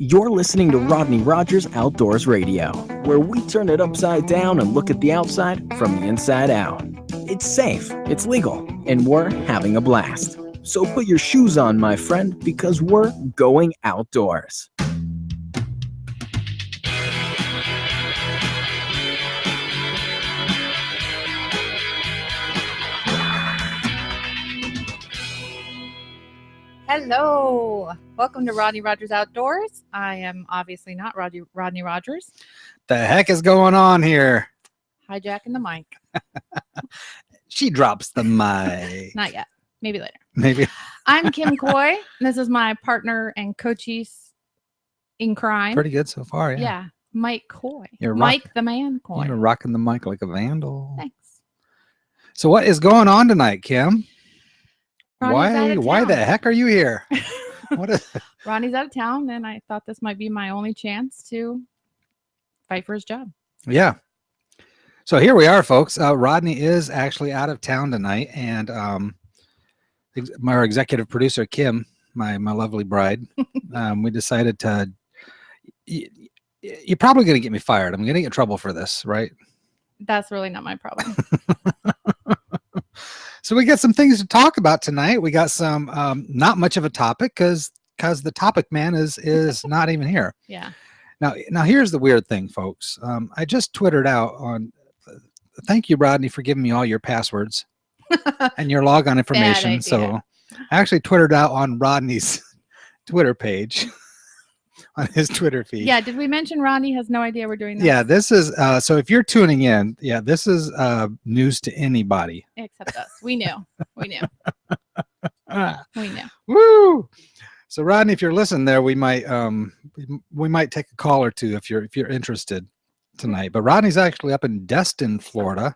You're listening to Rodney Rogers Outdoors Radio, where we turn it upside down and look at the outside from the inside out. It's safe, it's legal, and we're having a blast. So put your shoes on, my friend, because we're going outdoors. Hello, welcome to Rodney Rogers Outdoors. I am obviously not Rodney Rogers. The heck is going on here? Hijacking the mic. She drops the mic. Not yet. Maybe later. Maybe. I'm Kim Coy. This is my partner and co-chief in crime. Pretty good so far, yeah. Yeah, Mike Coy. You're Mike the man Coy. You're rocking the mic like a vandal. Thanks. So what is going on tonight, Kim? Ronnie's Why the heck are you here? Ronnie's out of town, and I thought this might be my only chance to fight for his job. Yeah. So here we are, folks. Rodney is actually out of town tonight, and our executive producer, Kim, my lovely bride, we decided to. You're probably going to get me fired. I'm going to get in trouble for this, right? That's really not my problem. So we got some things to talk about tonight. We got some not much of a topic because the topic man is not even here. Yeah. Now here's the weird thing, folks. I just twittered out on. Thank you, Rodney, for giving me all your passwords and your logon information. So I actually twittered out on Rodney's Twitter page. On his Twitter feed. Yeah, did we mention Rodney has no idea we're doing this? Yeah, this is so if you're tuning in, this is news to anybody. Except us. We knew. We knew. We knew. Woo! So Rodney, if you're listening there, we might take a call or two if you're interested tonight. But Rodney's actually up in Destin, Florida.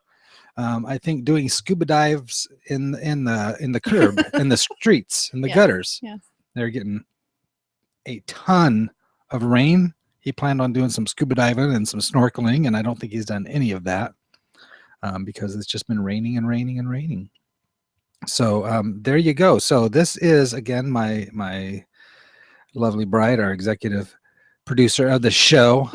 I think doing scuba dives in the curb, in the streets, in the gutters. Yes. They're getting a ton of rain. He planned on doing some scuba diving and some snorkeling, and I don't think he's done any of that because it's just been raining and raining and raining. So there you go. So this is again my lovely bride, our executive producer of the show.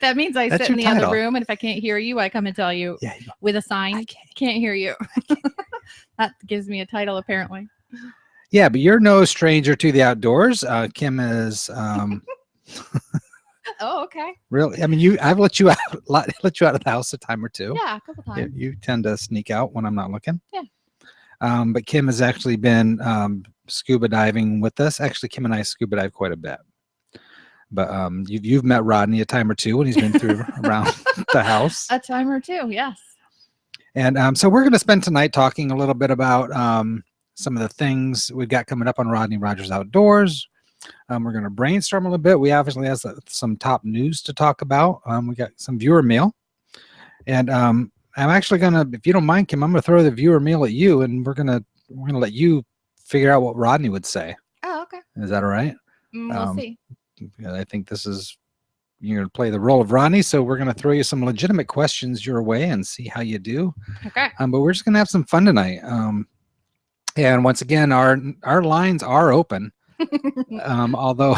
That means I That's sit in the your other title. room, and if I can't hear you, I come and tell you with a sign. I can't hear you. That gives me a title, apparently. Yeah, but you're no stranger to the outdoors. Kim is. Oh, okay. Really? I mean, I've let you out of the house a time or two. Yeah, a couple times. You tend to sneak out when I'm not looking. Yeah. But Kim has actually been scuba diving with us. Actually, Kim and I scuba dive quite a bit. But you've met Rodney a time or two when he's been through around the house. A time or two, yes. And so we're going to spend tonight talking a little bit about some of the things we've got coming up on Rodney Rogers Outdoors. We're going to brainstorm a little bit. We obviously have some top news to talk about. We got some viewer mail. And I'm actually going to, if you don't mind, Kim, I'm going to throw the viewer mail at you, and we're going to let you figure out what Rodney would say. Oh, okay. Is that all right? We'll see. I think you're going to play the role of Rodney, so we're going to throw you some legitimate questions your way and see how you do. Okay. But we're just going to have some fun tonight. And once again, our lines are open. Although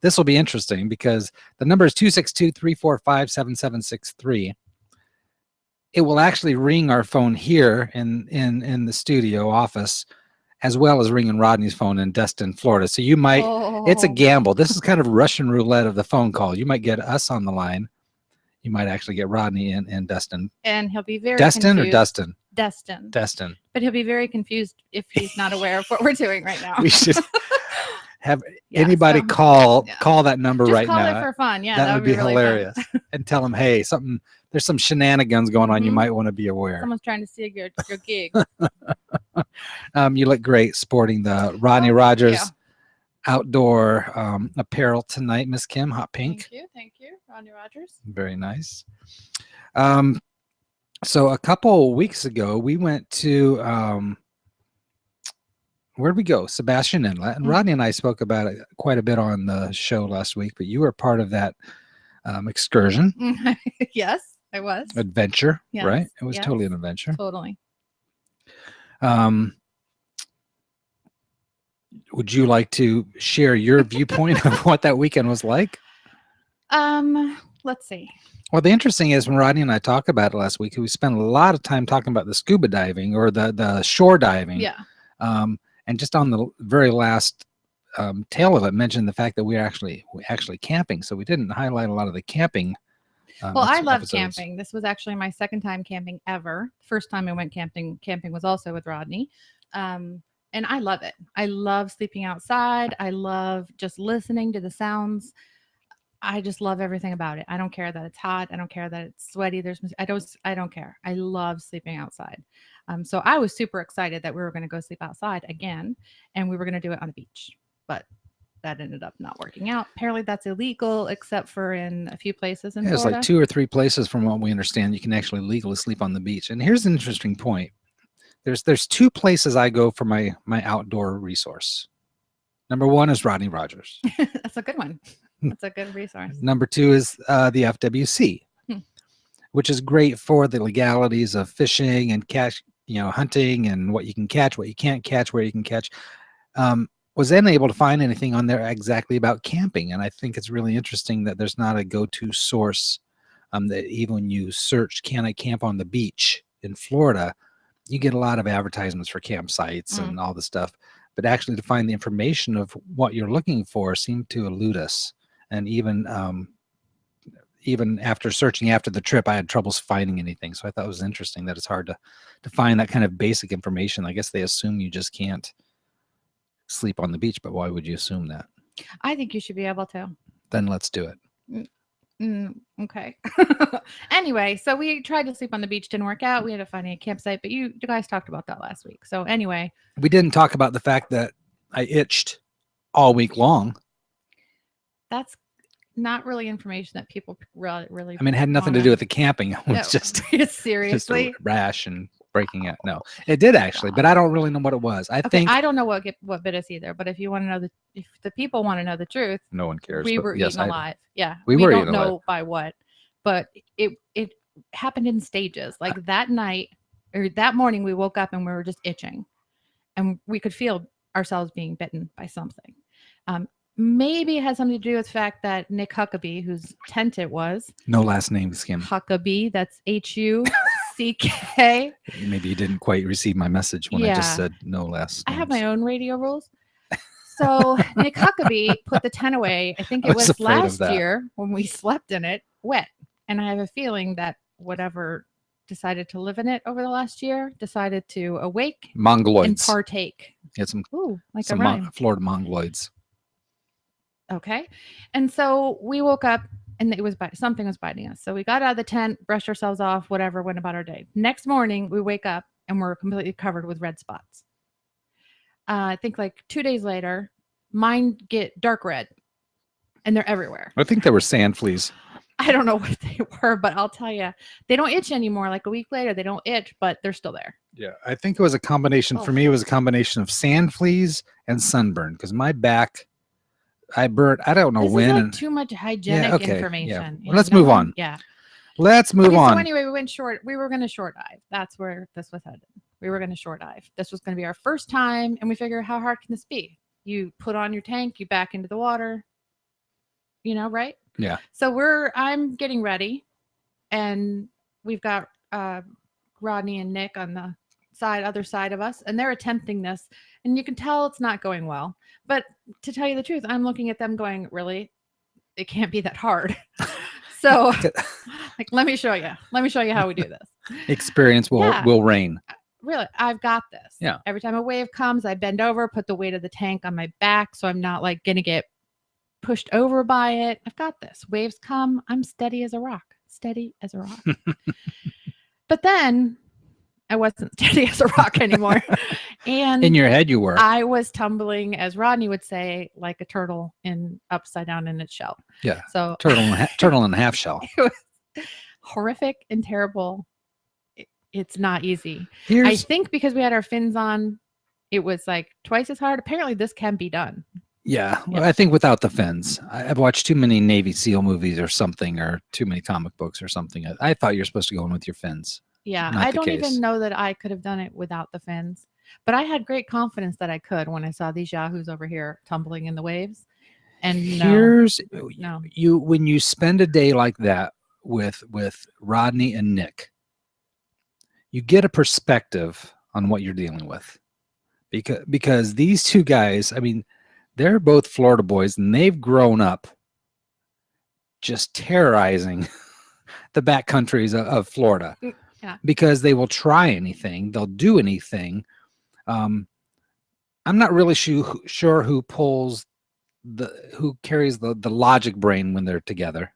this will be interesting because the number is 262-345-7763. It will actually ring our phone here in the studio office, as well as ringing Rodney's phone in Destin, Florida. So you might, it's a gamble. This is kind of Russian roulette of the phone call. You might get us on the line. You might actually get Rodney in Destin. And he'll be very Destin confused. or Dustin? Destin. Destin. But he'll be very confused if he's not aware of what we're doing right now. We should have anybody call that number just right call now. it for fun. Yeah, that would be really hilarious. And tell them, hey, there's some shenanigans going on. You might want to be aware. Someone's trying to steal your gig. You look great sporting the Rodney Rogers outdoor apparel tonight, Miss Kim. Hot pink. Thank you, Rodney Rogers. Very nice. So a couple weeks ago, we went to where'd we go? Sebastian Inlet. And Rodney and I spoke about it quite a bit on the show last week, but you were part of that excursion. Yes, I was. Adventure, yes. Right? It was totally an adventure. Totally. would you like to share your viewpoint of what that weekend was like? Let's see. Well, the interesting is when Rodney and I talked about it last week, we spent a lot of time talking about the scuba diving or the shore diving. Yeah. And just on the very last tail of it, mentioned the fact that we're actually camping. So we didn't highlight a lot of the camping. Well, I love camping. This was actually my second time camping ever. First time I went camping was also with Rodney. And I love it. I love sleeping outside. I love just listening to the sounds. I just love everything about it. I don't care that it's hot. I don't care that it's sweaty. I don't care. I love sleeping outside. So I was super excited that we were going to go sleep outside again, and we were going to do it on the beach, but that ended up not working out. Apparently that's illegal, except for in a few places in Florida. There's like 2 or 3 places from what we understand you can actually legally sleep on the beach. And here's an interesting point. There's 2 places I go for my outdoor resource. Number 1 is Rodney Rogers. That's a good one. That's a good resource. Number 2 is the FWC, which is great for the legalities of fishing and hunting and what you can catch, what you can't catch, where you can catch. Was then able to find anything on there exactly about camping. And I think it's really interesting that there's not a go-to source that even when you search, can I camp on the beach in Florida, you get a lot of advertisements for campsites and all this stuff. But actually to find the information of what you're looking for seemed to elude us. And even after searching after the trip, I had troubles finding anything. So I thought it was interesting that it's hard to find that kind of basic information. I guess they assume you just can't sleep on the beach, but why would you assume that? I think you should be able to. Then let's do it. Okay. Anyway, so we tried to sleep on the beach, didn't work out. We had to find a campsite, but you guys talked about that last week. So anyway, we didn't talk about the fact that I itched all week long. That's not really information that people really. I mean, it had nothing to do with the camping. It was just seriously just a rash and breaking out. No, it did actually, but I don't really know what it was. I think I don't know what bit us either. But if you want to know if the people want to know the truth, no one cares. We were eaten alive. Yeah, we were eaten alive. We don't know by what, but it happened in stages. Like that night or that morning, we woke up and we were just itching, and we could feel ourselves being bitten by something. Maybe it has something to do with the fact that Nick Huckabee, whose tent it was. No last name, Skim. Huckabee, that's Huck. Maybe you didn't quite receive my message when I just said no last names. I have my own radio rules. So Nick Huckabee put the tent away. I think it was last year when we slept in it, wet. And I have a feeling that whatever decided to live in it over the last year decided to awake Mongoloids and partake. Get some Florida Mongoloids. Okay. And so we woke up and something was biting us. So we got out of the tent, brushed ourselves off, whatever, went about our day. Next morning, we wake up and we're completely covered with red spots. I think like 2 days later, mine get dark red and they're everywhere. I think they were sand fleas. I don't know what they were, but I'll tell you, they don't itch anymore. Like a week later, they don't itch, but they're still there. Yeah. I think it was a combination. For me, it was a combination of sand fleas and sunburn because my back, I burnt. I don't know when. Is like too much hygienic information. Yeah. Well, let's move on. Yeah. Let's move on. So anyway, we were going to short dive. That's where this was headed. We were going to short dive. This was going to be our first time. And we figure, how hard can this be? You put on your tank, you back into the water, right? Yeah. So I'm getting ready and we've got Rodney and Nick on the other side of us, and they're attempting this, and you can tell it's not going well. But to tell you the truth, I'm looking at them going, really, it can't be that hard. So like, let me show you how we do this. Experience will reign. Really, I've got this. Yeah. Every time a wave comes, I bend over, put the weight of the tank on my back, so I'm not like gonna get pushed over by it. I've got this. Waves come, I'm steady as a rock. But then I wasn't steady as a rock anymore. And in your head you were. I was tumbling, as Rodney would say, like a turtle upside down in its shell. Yeah. So turtle in a half shell. It was horrific and terrible. It's not easy. I think because we had our fins on, it was like twice as hard. Apparently this can be done. Yeah. Well, I think without the fins. I've watched too many Navy SEAL movies or something, or too many comic books or something. I thought you're supposed to go in with your fins. Yeah. I don't even know that I could have done it without the fins. But I had great confidence that I could when I saw these yahoos over here tumbling in the waves. And Here's no. you when you spend a day like that with Rodney and Nick, you get a perspective on what you're dealing with. Because these two guys, I mean, they're both Florida boys and they've grown up just terrorizing the backcountries of Florida. Yeah. Because they will try anything, they'll do anything. I'm not really sure who carries the logic brain when they're together,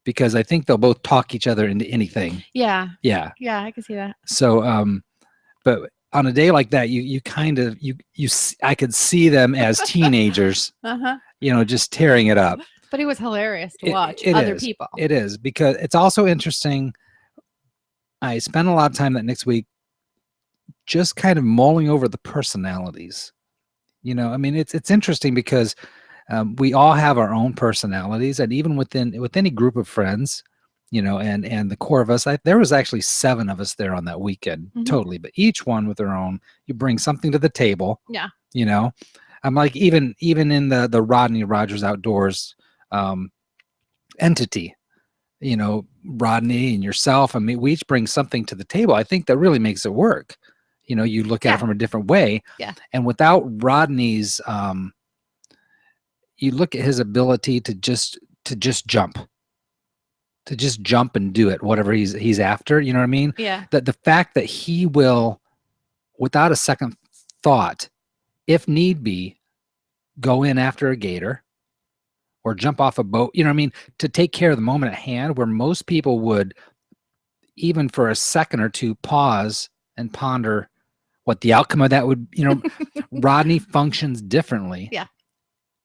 because I think they'll both talk each other into anything. Yeah. Yeah. Yeah, I can see that. So, but on a day like that, you kind of I could see them as teenagers, just tearing it up. But it was hilarious to watch other people. It is, because it's also interesting. I spent a lot of time that next week just kind of mulling over the personalities. I mean, it's interesting because we all have our own personalities, and even with any group of friends, and the core of us, there was actually 7 of us there on that weekend, totally, but each one with their own. You bring something to the table. Yeah. I'm like, even in the Rodney Rogers Outdoors entity, Rodney and yourself, I mean, we each bring something to the table. I think that really makes it work. You look at it from a different way. Yeah. And without Rodney's, you look at his ability to just jump and do it, whatever he's after. You know what I mean? Yeah. That the fact that he will, without a second thought, if need be, go in after a gator or jump off a boat, you know what I mean? To take care of the moment at hand, where most people would, even for a second or two, pause and ponder what the outcome of that would, Rodney functions differently. Yeah.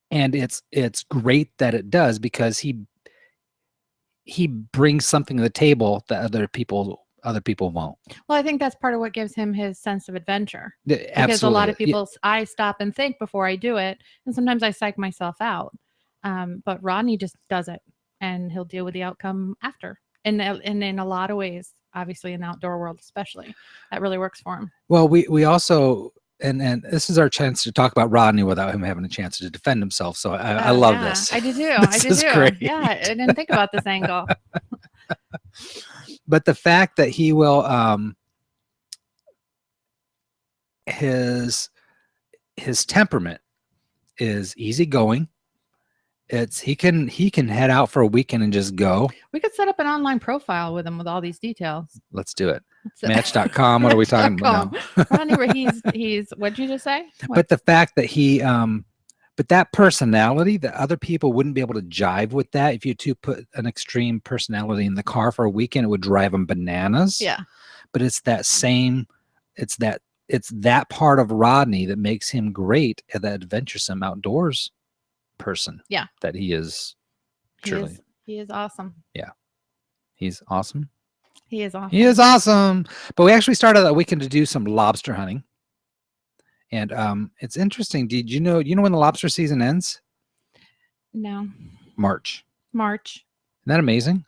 And it's great that it does, because he brings something to the table that other people won't. Well, I think that's part of what gives him his sense of adventure. Absolutely. Because a lot of people, I stop and think before I do it, and sometimes I psych myself out. But Rodney just does it, and he'll deal with the outcome after. And in a lot of ways, obviously in the outdoor world especially, that really works for him. Well, we also, and this is our chance to talk about Rodney without him having a chance to defend himself. So I love this. I do too. This is great. Yeah, I didn't think about this angle. But the fact that he will, his temperament is easygoing. He can head out for a weekend and just go. We could set up an online profile with him with all these details. Let's do it. Match.com. What are we talking about now? Rodney, he's what'd you just say? What? But the fact that he but that personality, that other people wouldn't be able to jive with that. If you two put an extreme personality in the car for a weekend, it would drive them bananas. Yeah. But it's that part of Rodney that makes him great at that adventuresome outdoors person. Yeah. That he is. Truly. He is awesome. Yeah. He's awesome. He is awesome. He is awesome. But we actually started that weekend to do some lobster hunting. And it's interesting. Did you know when the lobster season ends? No. March. Isn't that amazing?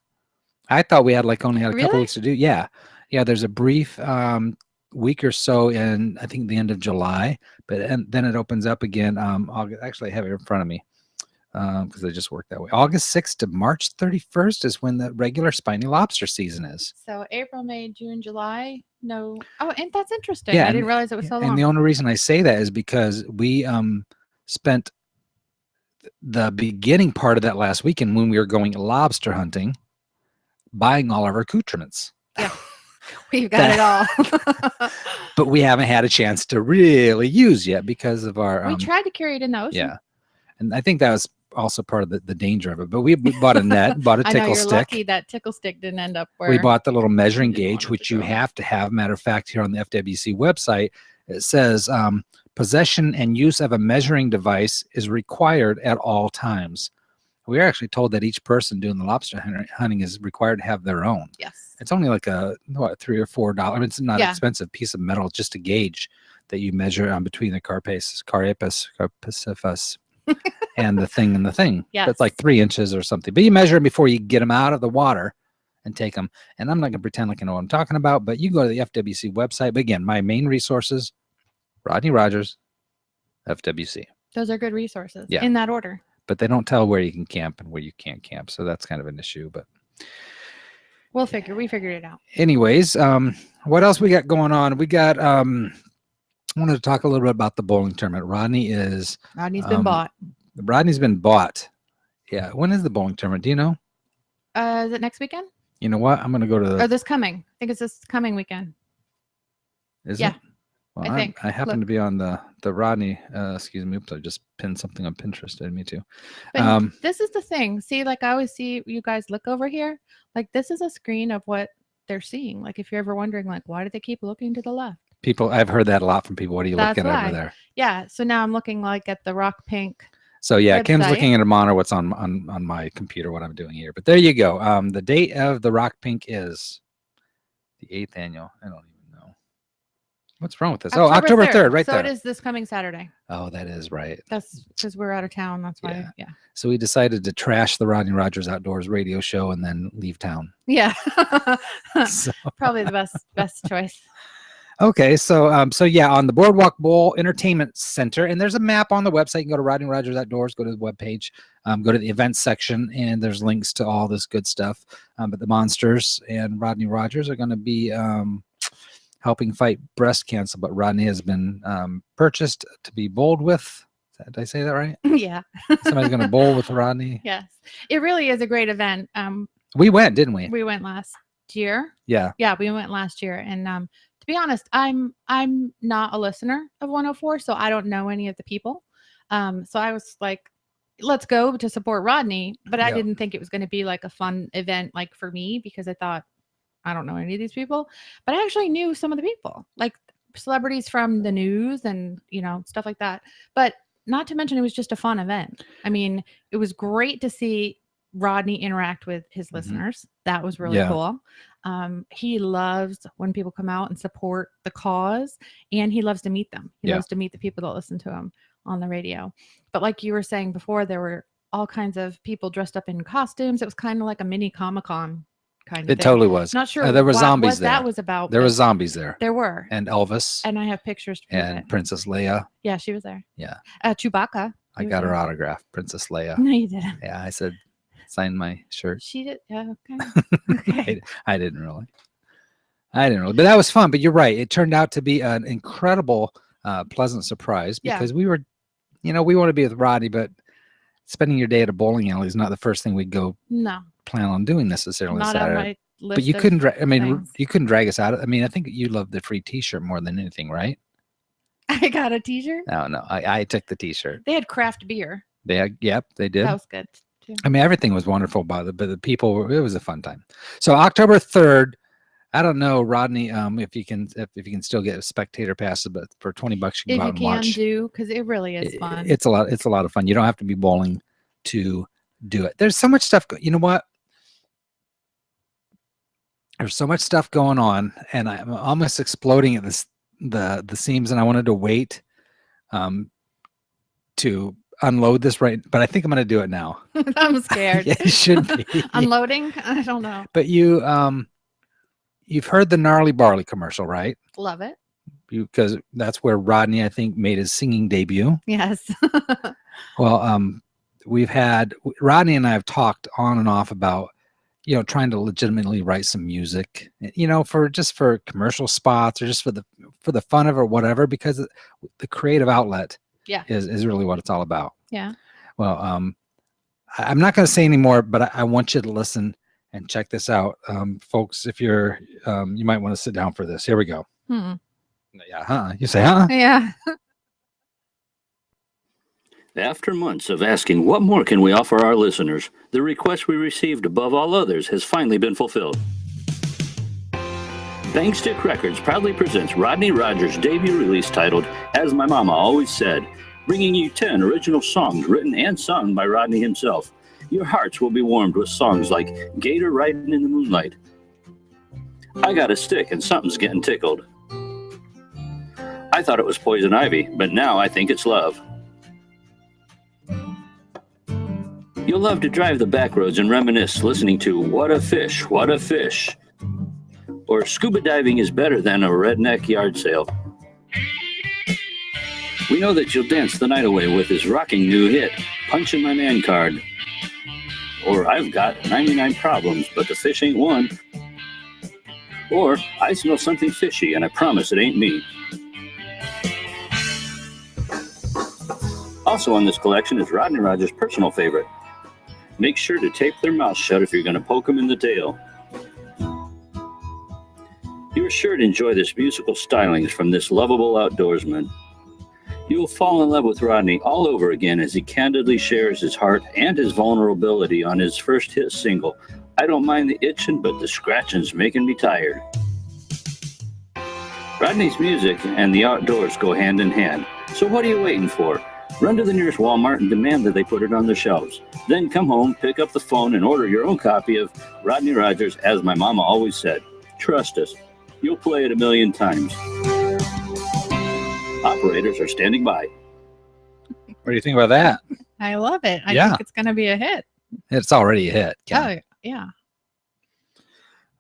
I thought we only had a couple Really? weeks to do. Yeah. There's a brief week or so in, I think, the end of July, and then it opens up again. August. Actually, I have it in front of me because I just worked that way. August 6th to March 31st is when the regular spiny lobster season is. So April, May, June, July. No. Oh, and that's interesting. Yeah, I didn't realize it was so long. And the only reason I say that is because we spent the beginning part of that last weekend when we were going lobster hunting, buying all of our accoutrements. Yeah. We've got it all. But we haven't had a chance to really use yet because of our... we tried to carry it in the ocean. Yeah. And I think that was also part of the danger of it. But we bought a net, bought a tickle I know, you're stick. lucky that tickle stick didn't end up where... We bought the little measuring gauge, wanted which to you go. have to have. Matter of fact, here on the FWC website, it says possession and use of a measuring device is required at all times. We are actually told that each person doing the lobster hunting is required to have their own. Yes. It's only like a $3 or $4. I mean, it's not an expensive piece of metal, just a gauge that you measure between the carapus, and the thing. Yes. That's like 3 inches or something. But you measure them before you get them out of the water and take them. And I'm not going to pretend like I know what I'm talking about, but you go to the FWC website. But again, my main resources Rodney Rogers, FWC. Those are good resources. Yeah. In that order. But they don't tell where you can camp and where you can't camp. So that's kind of an issue. But we figured it out. Anyways, what else we got going on? We got I wanted to talk a little bit about the bowling tournament. Rodney's been bought. Rodney's been bought. Yeah. When is the bowling tournament? Do you know? Is it next weekend? You know what? I'm gonna go to or this coming. I think it's this coming weekend. Is it? Well, I think. I happen to be on the Rodney. Excuse me. Oops, I just pinned something on Pinterest. Didn't me too. But this is the thing. See, like I always see you guys look over here. Like this is a screen of what they're seeing. Like if you're ever wondering, like why do they keep looking to the left? People, I've heard that a lot from people. What are you looking at over there? Yeah. So now I'm looking like at the Rock Pink. So yeah, website. Kim's looking at a monitor. What's on my computer? What I'm doing here. But there you go. The date of the Rock Pink is the 8th annual. I don't even know. What's wrong with this? October 3rd, right there. So it is this coming Saturday. Oh, that is right. That's because we're out of town. That's why. Yeah. So we decided to trash the Rodney Rogers Outdoors radio show and then leave town. Yeah. Probably the best choice. Okay, so yeah, on the Boardwalk Bowl Entertainment Center, and there's a map on the website. You can go to Rodney Rogers Outdoors, go to the webpage, go to the events section, and there's links to all this good stuff. But the Monsters and Rodney Rogers are going to be helping fight breast cancer. But Rodney has been purchased to be bowled with. Did I say that right? Yeah. Somebody's going to bowl with Rodney. Yes, it really is a great event. We went, didn't we? We went last year. Yeah. Yeah, we went last year, and to be honest, I'm not a listener of 104, so I don't know any of the people. So I was like, let's go to support Rodney, but I didn't think it was going to be like a fun event like for me because I thought I don't know any of these people, but I actually knew some of the people, like celebrities from the news and stuff like that. But not to mention it was just a fun event. I mean, it was great to see Rodney interact with his listeners. That was really cool. He loves when people come out and support the cause, and he loves to meet them. He loves to meet the people that listen to him on the radio. But like you were saying before, there were all kinds of people dressed up in costumes. It was kind of like a mini Comic-Con kind of thing. It totally was. Not sure there were zombies what there. that was about. There were zombies there. There were. And Elvis. And I have pictures to prove and it. Princess Leia. Yeah, she was there. Yeah. Chewbacca. I got her autograph, Princess Leia. No, you didn't. Yeah, I said, sign my shirt. She did. Yeah, okay. Okay. I didn't really. But that was fun. But you're right. It turned out to be an incredible, pleasant surprise because we were, we want to be with Rodney, but spending your day at a bowling alley is not the first thing we'd go plan on doing necessarily not Saturday. On my list but you couldn't. things. You couldn't drag us out. I mean, I think you loved the free T-shirt more than anything, right? I got a T-shirt. No, I took the T-shirt. They had craft beer. They did. That was good too. I mean, everything was wonderful about it, but the people, it was a fun time. So October 3rd, I don't know, Rodney, if you can still get spectator passes, but for $20 you can go out and watch. If you can do, because it really is fun. It's a lot of fun. You don't have to be bowling to do it. There's so much stuff. You know what? There's so much stuff going on, and I'm almost exploding at the seams, and I wanted to wait to unload this but I think I'm going to do it now. I'm scared. Yeah, it should be. Unloading? I don't know. But you've heard the Gnarly Barley commercial, right? Love it. Because that's where Rodney, I think, made his singing debut. Yes. Well, Rodney and I have talked on and off about, trying to legitimately write some music, for commercial spots or just for the fun of it or whatever, because the creative outlet is really what it's all about. Yeah. Well, I'm not going to say anymore, but I want you to listen and check this out. Folks, if you're, you might want to sit down for this. Here we go. Yeah. You say, huh? Yeah. After months of asking what more can we offer our listeners, the request we received above all others has finally been fulfilled. Bang Stick Records proudly presents Rodney Rogers' debut release titled As My Mama Always Said, bringing you 10 original songs written and sung by Rodney himself. Your hearts will be warmed with songs like Gator Riding in the Moonlight, I Got a Stick and Something's Getting Tickled, I Thought It Was Poison Ivy, but Now I Think It's Love. You'll love to drive the back roads and reminisce listening to What a Fish, What a Fish, or Scuba Diving is Better Than a Redneck Yard Sale. We know that you'll dance the night away with his rocking new hit, Punchin' My Man Card. Or I've got 99 problems, but the fish ain't one. Or I smell something fishy, and I promise it ain't me. Also on this collection is Rodney Rogers' personal favorite. Make sure to tape their mouth shut if you're going to poke them in the tail. You're sure to enjoy this musical stylings from this lovable outdoorsman. You will fall in love with Rodney all over again as he candidly shares his heart and his vulnerability on his first hit single, I Don't Mind the Itching, but the Scratching's Making Me Tired. Rodney's music and the outdoors go hand in hand, so what are you waiting for? Run to the nearest Walmart and demand that they put it on their shelves. Then come home, pick up the phone, and order your own copy of Rodney Rogers, As My Mama Always Said. Trust us, you'll play it a million times. Operators are standing by. What do you think about that? I love it. I Yeah. think it's going to be a hit. It's already a hit. Oh, yeah.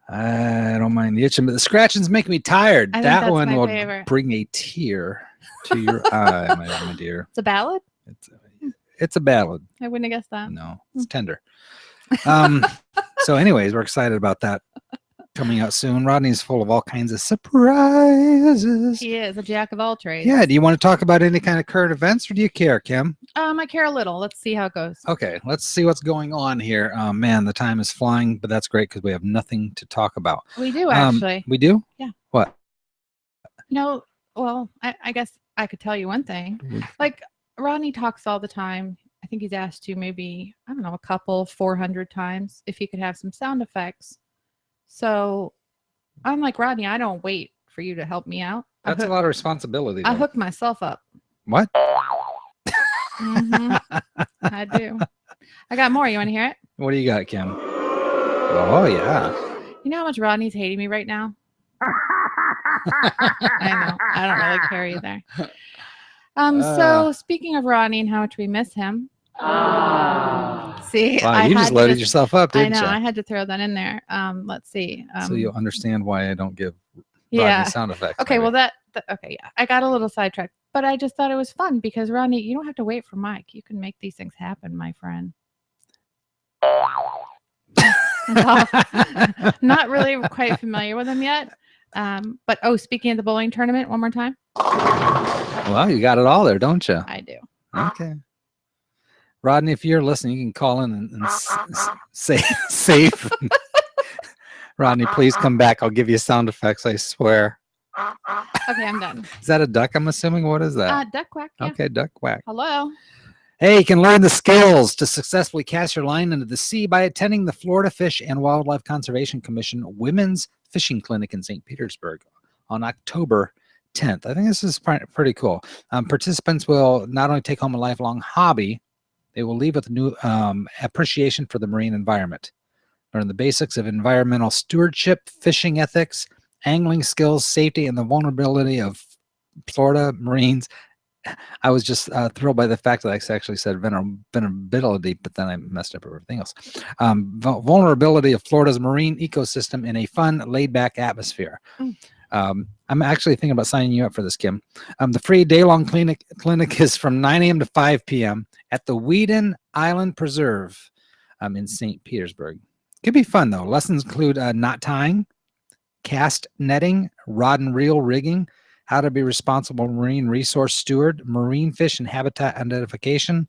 I don't mind the itching, but the scratchings make me tired. I think That that's one my will favorite. bring a tear to your eye, my dear. It's a ballad? It's a ballad. I wouldn't have guessed that. No, it's tender. So anyways, we're excited about that coming out soon. Rodney's full of all kinds of surprises. He is a jack of all trades. Yeah. Do you want to talk about any kind of current events, or do you care, Kim? I care a little. Let's see how it goes. Okay, let's see what's going on here. Man, the time is flying, but that's great because we have nothing to talk about. We do, actually. We do? Yeah. What? No, well, I guess I could tell you one thing. Like, Rodney talks all the time. I think he's asked you maybe, I don't know, a couple, 400 times if he could have some sound effects. So I'm like, Rodney, I don't wait for you to help me out. That's a lot of responsibility. I though. hook myself up. What? I do. I got more. You want to hear it? What do you got, Kim? Oh, yeah. You know how much Rodney's hating me right now? I know. I don't really care either. So speaking of Rodney and how much we miss him. See, Wow, you just loaded yourself up, didn't you? I know. I had to throw that in there. Let's see. So you'll understand why I don't give yeah. Rodney sound effects. Okay, maybe. well okay, yeah. I got a little sidetracked, but I just thought it was fun because Rodney, you don't have to wait for Mike. You can make these things happen, my friend. Well, not really quite familiar with him yet. But speaking of the bowling tournament, one more time. Well, you got it all there, don't you? I do. Okay. Rodney, if you're listening, you can call in and say safe. Rodney, please come back. I'll give you sound effects, I swear. Okay, I'm done. Is that a duck, I'm assuming? What is that? Duck quack. Yeah. Okay, duck quack. Hello. Hey, you can learn the skills to successfully cast your line into the sea by attending the Florida Fish and Wildlife Conservation Commission Women's Fishing Clinic in St. Petersburg on October 10th. I think this is pretty cool. Participants will not only take home a lifelong hobby, they will leave with a new appreciation for the marine environment. Learn the basics of environmental stewardship, fishing ethics, angling skills, safety, and the vulnerability of Florida Marines. I was just thrilled by the fact that I actually said vulnerability, but then I messed up everything else. Vulnerability of Florida's marine ecosystem in a fun, laid-back atmosphere. I'm actually thinking about signing you up for this, Kim. The free day-long clinic is from 9 a.m. to 5 p.m. at the Weeden Island Preserve in St. Petersburg. Could be fun, though. Lessons include knot tying, cast netting, rod and reel rigging, how to be responsible marine resource steward, marine fish and habitat identification,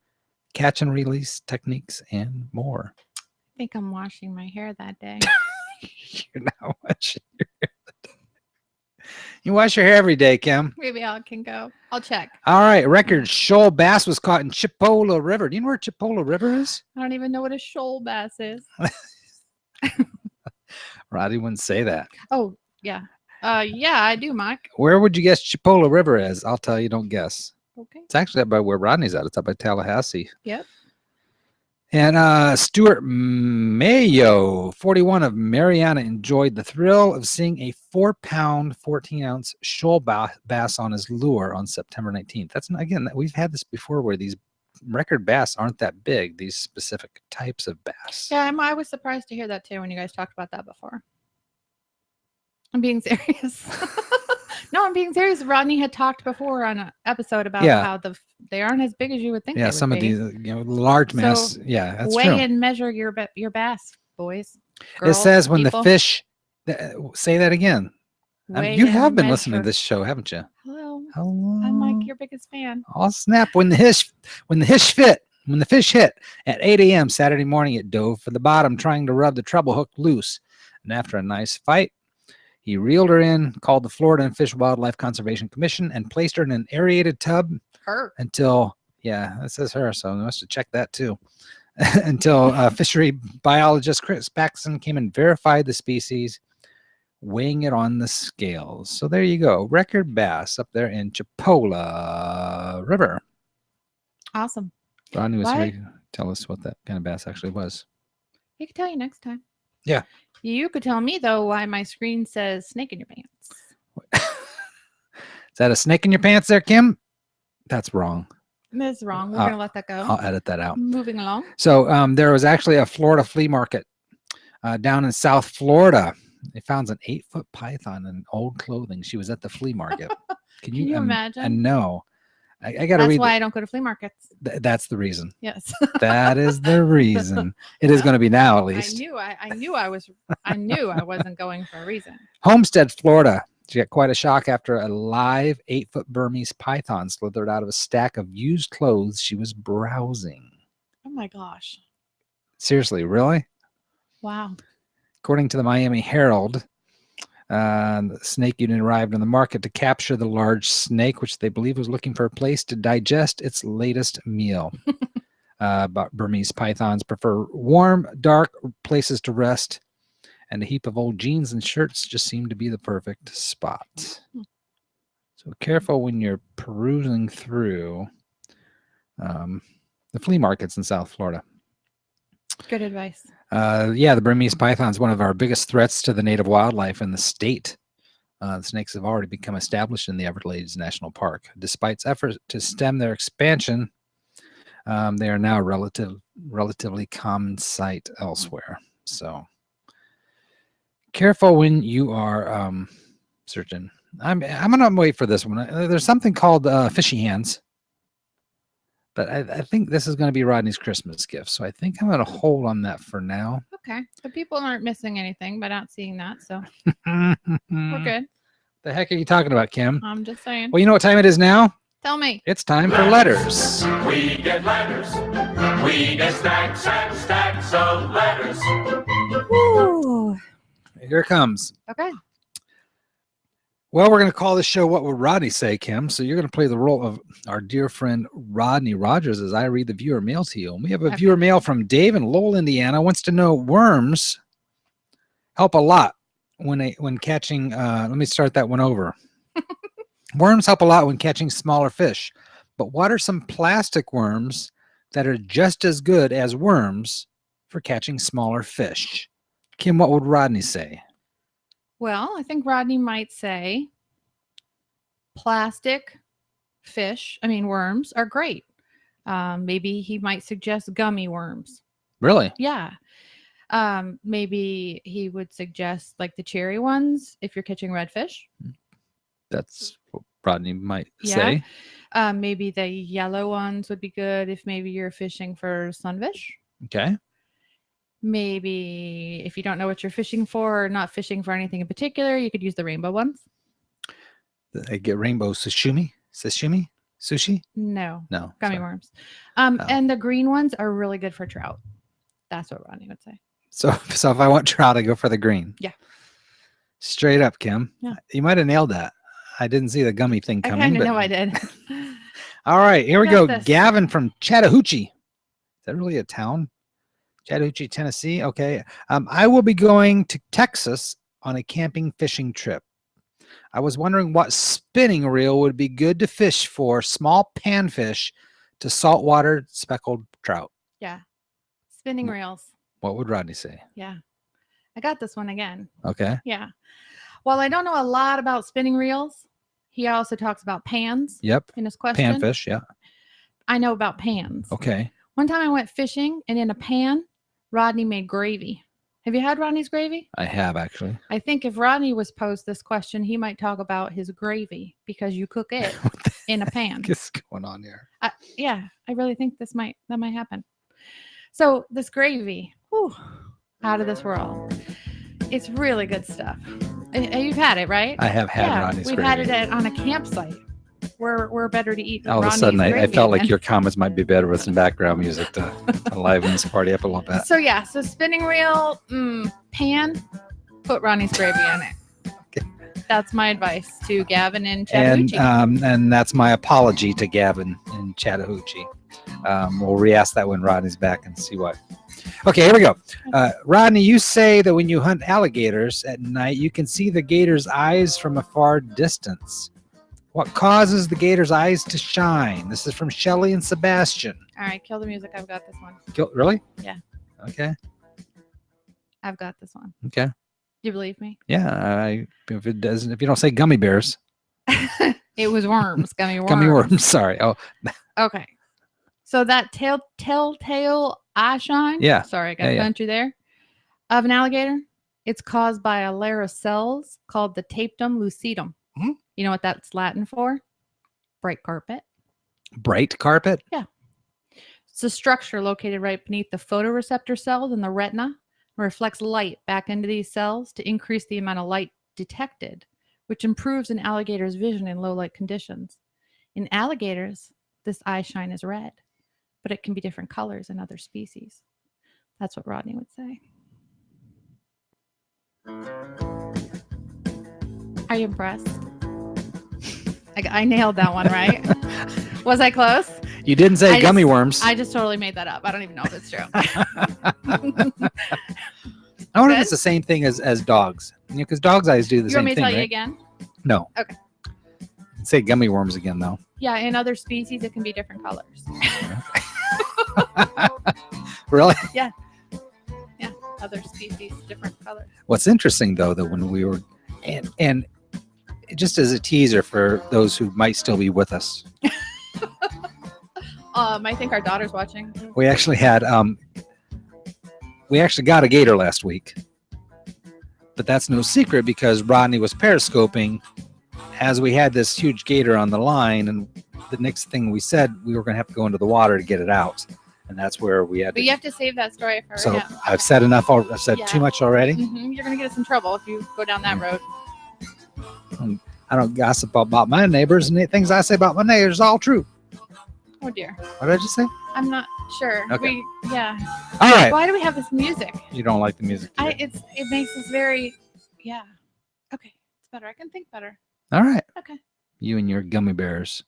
catch and release techniques, and more. I think I'm washing my hair that day. You're not washing your hair. You wash your hair every day, Kim. Maybe I can go. I'll check. All right. Record shoal bass was caught in Chipola River. Do you know where Chipola River is? I don't even know what a shoal bass is. Roddy wouldn't say that. Oh, yeah. Yeah, I do, Mike. Where would you guess Chipola River is? I'll tell you, don't guess. Okay. It's actually up by where Rodney's at. It's up by Tallahassee. Yep. And Stuart Mayo, 41 of Mariana, enjoyed the thrill of seeing a 4-pound, 14-ounce shoal bass on his lure on September 19th. That's, again, we've had this before where these record bass aren't that big, these specific types of bass. Yeah, I was surprised to hear that too when you guys talked about that before. I'm being serious. No, I'm being serious. Rodney had talked before on an episode about how they aren't as big as you would think. Yeah, they some would of be. these, large mass. So Yeah, that's weigh true. and measure your bass, boys. Girls, It says when people. the fish. Say that again. You have been listening to this show, haven't you? Hello. Hello. I'm like your biggest fan. Oh snap! When the fish hit at 8 a.m. Saturday morning, it dove for the bottom, trying to rub the treble hook loose. And after a nice fight, he reeled her in, called the Florida and Fish Wildlife Conservation Commission, and placed her in an aerated tub until, that says her, so I must have checked that too, until fishery biologist Chris Paxson came and verified the species, weighing it on the scales. So there you go. Record bass up there in Chipola River. Awesome. Rodney was here to tell us what that kind of bass actually was. He could tell you next time. Yeah. You could tell me, though, why my screen says snake in your pants. Is that a snake in your pants there, Kim? That's wrong. That's wrong. We're going to let that go. I'll edit that out. Moving along. So there was actually a Florida flea market down in South Florida. They found an 8-foot python in old clothing. She was at the flea market. Can you imagine? I know. I got to read. That's why I don't go to flea markets. That's the reason. Yes. That is the reason. It is going to be now, at least. I knew I wasn't going for a reason. Homestead, Florida. She got quite a shock after a live 8-foot Burmese python slithered out of a stack of used clothes she was browsing. Oh my gosh. Seriously, really? Wow. According to the Miami Herald, the snake unit arrived on the market to capture the large snake, which they believe was looking for a place to digest its latest meal. Burmese pythons prefer warm, dark places to rest, and a heap of old jeans and shirts just seemed to be the perfect spot. So careful when you're perusing through the flea markets in South Florida. Good advice. The Burmese python is one of our biggest threats to the native wildlife in the state. The snakes have already become established in the Everglades National Park. Despite efforts to stem their expansion, they are now a relatively common sight elsewhere. So careful when you are searching. I'm gonna wait for this one. There's something called fishy hands. But I think this is going to be Rodney's Christmas gift. So I think I'm going to hold on that for now. Okay. The people aren't missing anything by not seeing that. So we're good. The heck are you talking about, Kim? I'm just saying. Well, you know what time it is now? Tell me. It's time for letters. We get letters. We get stacks and stacks of letters. Woo. Here it comes. Okay. Well, we're going to call this show What Would Rodney Say, Kim? So you're going to play the role of our dear friend Rodney Rogers as I read the viewer mail to you. And we have a viewer mail from Dave in Lowell, Indiana. Wants to know worms help a lot when catching. Let me start that one over. Worms help a lot when catching smaller fish. But what are some plastic worms that are just as good as worms for catching smaller fish? Kim, what would Rodney say? Well, I think Rodney might say plastic worms are great. Maybe he might suggest gummy worms. Really? Yeah. Maybe he would suggest like the cherry ones if you're catching redfish. That's what Rodney might say. Maybe the yellow ones would be good if maybe you're fishing for sunfish. Okay. Maybe if you don't know what you're fishing for or not fishing for anything in particular, you could use the rainbow ones. I get rainbow sashimi? Sushi? No. No. Gummy worms. And the green ones are really good for trout. That's what Rodney would say. So if I want trout, I go for the green. Yeah. Straight up, Kim. Yeah. You might have nailed that. I didn't see the gummy thing coming. I kind of know I did. All right, here we go. This. Gavin from Chattahoochee. Is that really a town? Chattahoochee, Tennessee. Okay. I will be going to Texas on a camping fishing trip. I was wondering what spinning reel would be good to fish for small panfish to saltwater speckled trout. Yeah. Spinning reels. What would Rodney say? Yeah. I got this one again. Okay. Yeah. Well, I don't know a lot about spinning reels. He also talks about pans. Yep. In his question. Panfish, yeah. I know about pans. Okay. One time I went fishing and in a pan, Rodney made gravy. Have you had Rodney's gravy? I have, actually. I think if Rodney was posed this question, he might talk about his gravy because you cook it in a pan. What's going on here? Yeah, I really think that might happen. So this gravy, whew, out of this world. It's really good stuff. You've had it, right? I have had Rodney's gravy. We've had it on a campsite. We're better to eat. All of a sudden, I felt like your comments might be better with some background music to liven this party up a little bit. So yeah, so spinning reel, pan, put Rodney's gravy in it. Okay. That's my advice to Gavin and Chattahoochee. And that's my apology to Gavin and Chattahoochee. We'll re-ask that when Rodney's back and see what. Okay, here we go. Rodney, you say that when you hunt alligators at night, you can see the gator's eyes from a far distance. What causes the gator's eyes to shine? This is from Shelly and Sebastian. All right, kill the music. I've got this one. Really? Yeah. Okay. I've got this one. Okay. Do you believe me? Yeah. If you don't say gummy bears. It was worms. Gummy worms. Gummy worms. Sorry. Oh. Okay. So that telltale eye shine. Yeah. Sorry, I got to punch you there. Of an alligator, it's caused by a layer of cells called the tapetum lucidum. Mm-hmm. You know what that's Latin for? Bright carpet. Bright carpet? Yeah. It's a structure located right beneath the photoreceptor cells in the retina. It reflects light back into these cells to increase the amount of light detected, which improves an alligator's vision in low light conditions. In alligators, this eye shine is red, but it can be different colors in other species. That's what Rodney would say. Are you impressed? I nailed that one, right? Was I close? You didn't say gummy worms. I just totally made that up. I don't even know if it's true. I wonder if it's the same thing as dogs. Because dogs' eyes do the same thing. You want me to tell you right? again? No. Okay. Say gummy worms again, though. Yeah, in other species, it can be different colors. Really? Yeah. Yeah, other species, different colors. What's interesting, though, that when we were, and just as a teaser for those who might still be with us. I think our daughter's watching. We actually had, we actually got a gator last week. But that's no secret because Rodney was periscoping as we had this huge gator on the line, and the next thing we said, we were going to have to go into the water to get it out. And that's where we had But you have to save that story for So I've said enough. I've said too much already. Mm-hmm. You're going to get us in trouble if you go down that road. I don't gossip about my neighbors, and the things I say about my neighbors is all true. Oh, dear. What did I just say? I'm not sure. Okay. All right. Why do we have this music? You don't like the music? It makes us very, Okay, it's better. I can think better. All right. Okay. You and your gummy bears.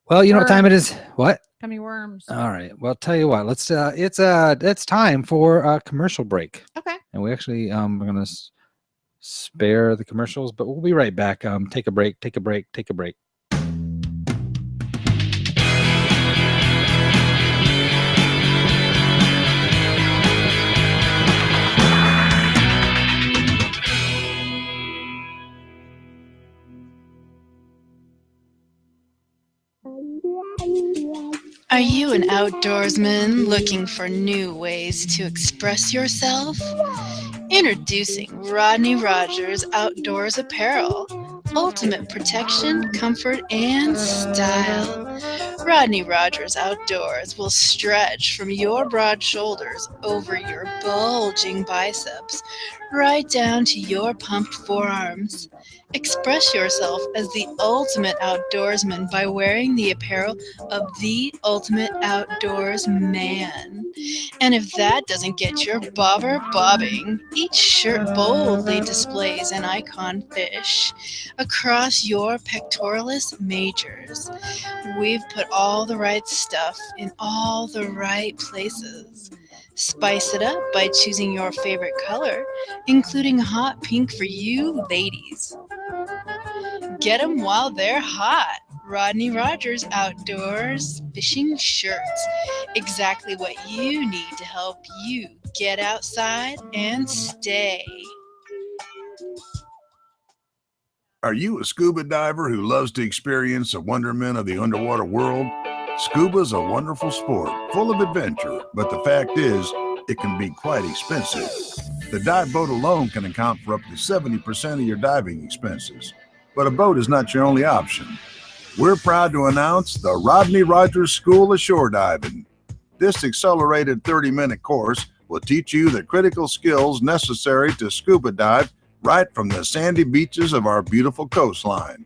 Well, you know what time it is? What? Gummy worms. All right. Well, tell you what. Let's. It's time for a commercial break. Okay. And we actually we're gonna spare the commercials, but we'll be right back. Take a break. Take a break. Take a break. Are you an outdoorsman looking for new ways to express yourself? Introducing Rodney Rogers Outdoors Apparel. Ultimate protection, comfort, and style. Rodney Rogers Outdoors will stretch from your broad shoulders over your bulging biceps, right down to your pumped forearms. Express yourself as the ultimate outdoorsman by wearing the apparel of the ultimate outdoors man. And if that doesn't get your bobber bobbing, each shirt boldly displays an icon fish across your pectoralis majors. We've put all the right stuff in all the right places. Spice it up by choosing your favorite color, including hot pink for you ladies. Get them while they're hot. Rodney Rogers Outdoors Fishing Shirts. Exactly what you need to help you get outside and stay. Are you a scuba diver who loves to experience the wonderment of the underwater world? Scuba's a wonderful sport, full of adventure, but the fact is, it can be quite expensive. The dive boat alone can account for up to 70% of your diving expenses. But a boat is not your only option. We're proud to announce the Rodney Rogers School of Shore Diving. This accelerated 30-minute course will teach you the critical skills necessary to scuba dive right from the sandy beaches of our beautiful coastline.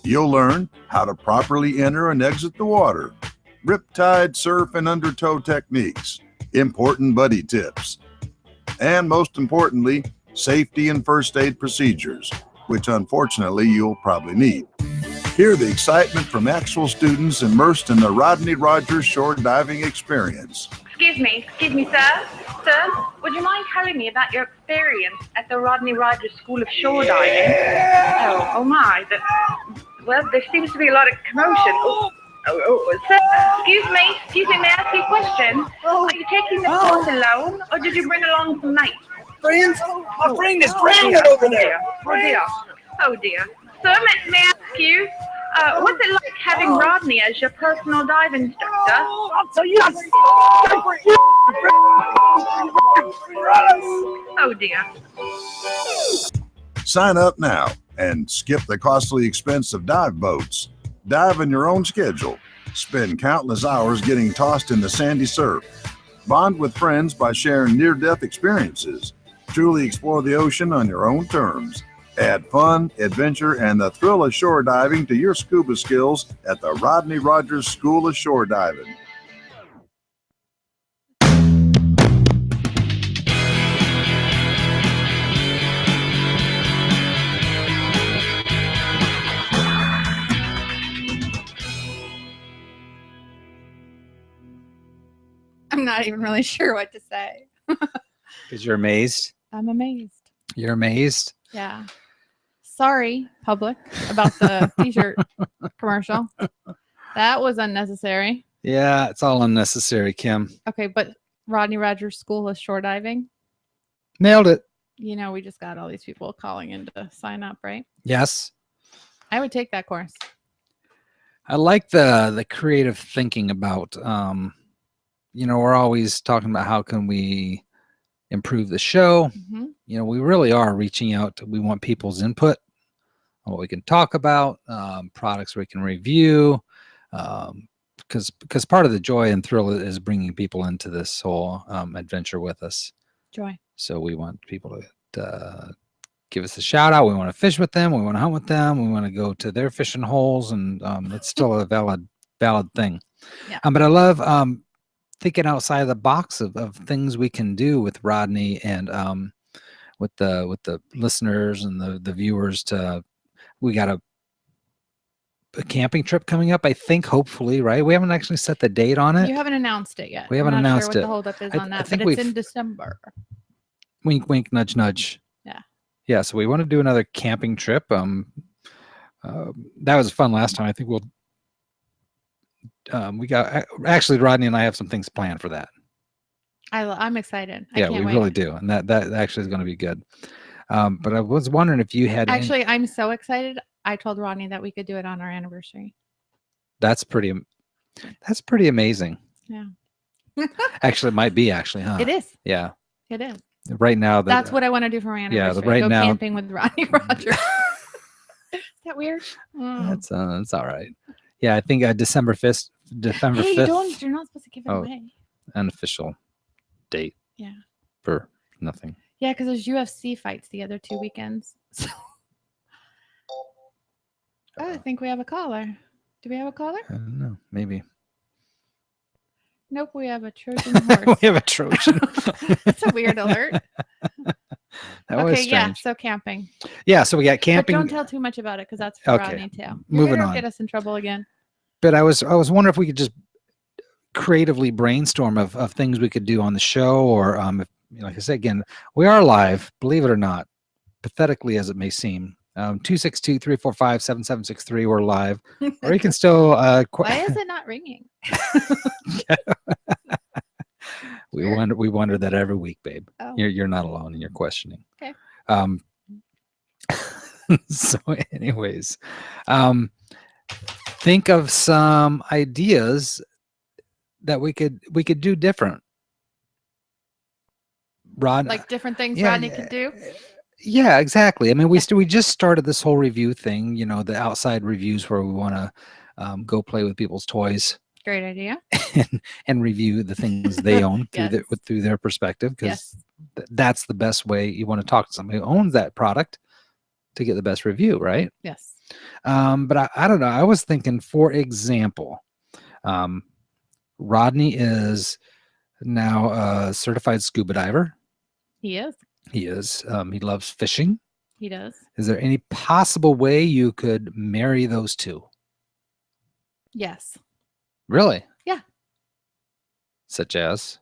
You'll learn how to properly enter and exit the water, riptide, surf, and undertow techniques, important buddy tips, and most importantly, safety and first aid procedures, which unfortunately you'll probably need. Hear the excitement from actual students immersed in the Rodney Rogers shore diving experience. Excuse me, sir. Sir, would you mind telling me about your experience at the Rodney Rogers School of Shore Diving? Oh my. Well, there seems to be a lot of commotion. Sir, excuse me, may I ask you a question? Are you taking the course alone, or did you bring along some mates? Friends? My friend is drowning over there. Oh dear. Sir, may I ask you, what's it like having Rodney as your personal dive instructor? I'll tell you. Oh dear. Sign up now and skip the costly expense of dive boats. Dive in your own schedule. Spend countless hours getting tossed in the sandy surf. Bond with friends by sharing near-death experiences. Truly explore the ocean on your own terms. Add fun, adventure, and the thrill of shore diving to your scuba skills at the Rodney Rogers School of Shore Diving. I'm not even really sure what to say. Because you're amazed. I'm amazed. You're amazed. Yeah. Sorry, public, about the t-shirt commercial. That was unnecessary. Yeah, it's all unnecessary, Kim. Okay, but Rodney Rogers School of Shore Diving. Nailed it. You know, we just got all these people calling in to sign up, right? Yes. I would take that course. I like the creative thinking about, we're always talking about how can we improve the show. Mm-hmm. We really are reaching out. We want people's input on what we can talk about, products we can review, because part of the joy and thrill is bringing people into this whole adventure with us. Joy. So we want people to give us a shout out. We want to fish with them. We want to hunt with them. We want to go to their fishing holes, and it's still a valid thing. Yeah. But I love thinking outside of the box of things we can do with Rodney and with the listeners and the viewers. We got a camping trip coming up, I think, hopefully, right? We haven't actually set the date on it. You haven't announced it yet. We haven't announced it. I'm not sure what the holdup is on that, but it's in December. Wink, wink, nudge, nudge. Yeah. Yeah. So we want to do another camping trip. That was fun last time. I think we got actually Rodney and I have some things planned for that. I'm excited. I yeah, can't we wait. really do, and that actually is going to be good. But I was wondering if you had I'm so excited. I told Rodney that we could do it on our anniversary. That's pretty amazing. Yeah. Actually, it might be huh? It is. Yeah. It is. Right now, that's what I want to do for my anniversary. Yeah, right go now, camping with Rodney Rogers. Is that weird? That's all right. Yeah, I think December 5th. Hey, you're not supposed to give it away. Unofficial date. Yeah. For nothing. Yeah, because there's UFC fights the other 2 weekends. So. I think we have a caller. Do we have a caller? I don't know. Maybe. Nope, we have a Trojan horse. We have a Trojan. That's a weird alert. That was strange. Yeah, so camping. Yeah, so we got camping. But don't tell too much about it because that's for Rodney too. Moving on. Get us in trouble again. But I was wondering if we could just creatively brainstorm of things we could do on the show, or if, like I said again, we are live, believe it or not, pathetically as it may seem. 262-345-7763. We're live, or you can still. Why is it not ringing? We wonder that every week, babe. Oh. You're not alone in your questioning. Okay. So, anyways, think of some ideas that we could do different. like different things Rodney could do. Yeah, exactly. I mean, we just started this whole review thing, the outside reviews where we want to go play with people's toys. Great idea. and review the things they own Yes. through their perspective, because Yes. that's the best way. You want to talk to somebody who owns that product to get the best review, right? Yes. But I don't know. I was thinking, for example, Rodney is now a certified scuba diver. He is. He is. He loves fishing. He does. Is there any possible way you could marry those two? Yes. Really? Yeah. Such as?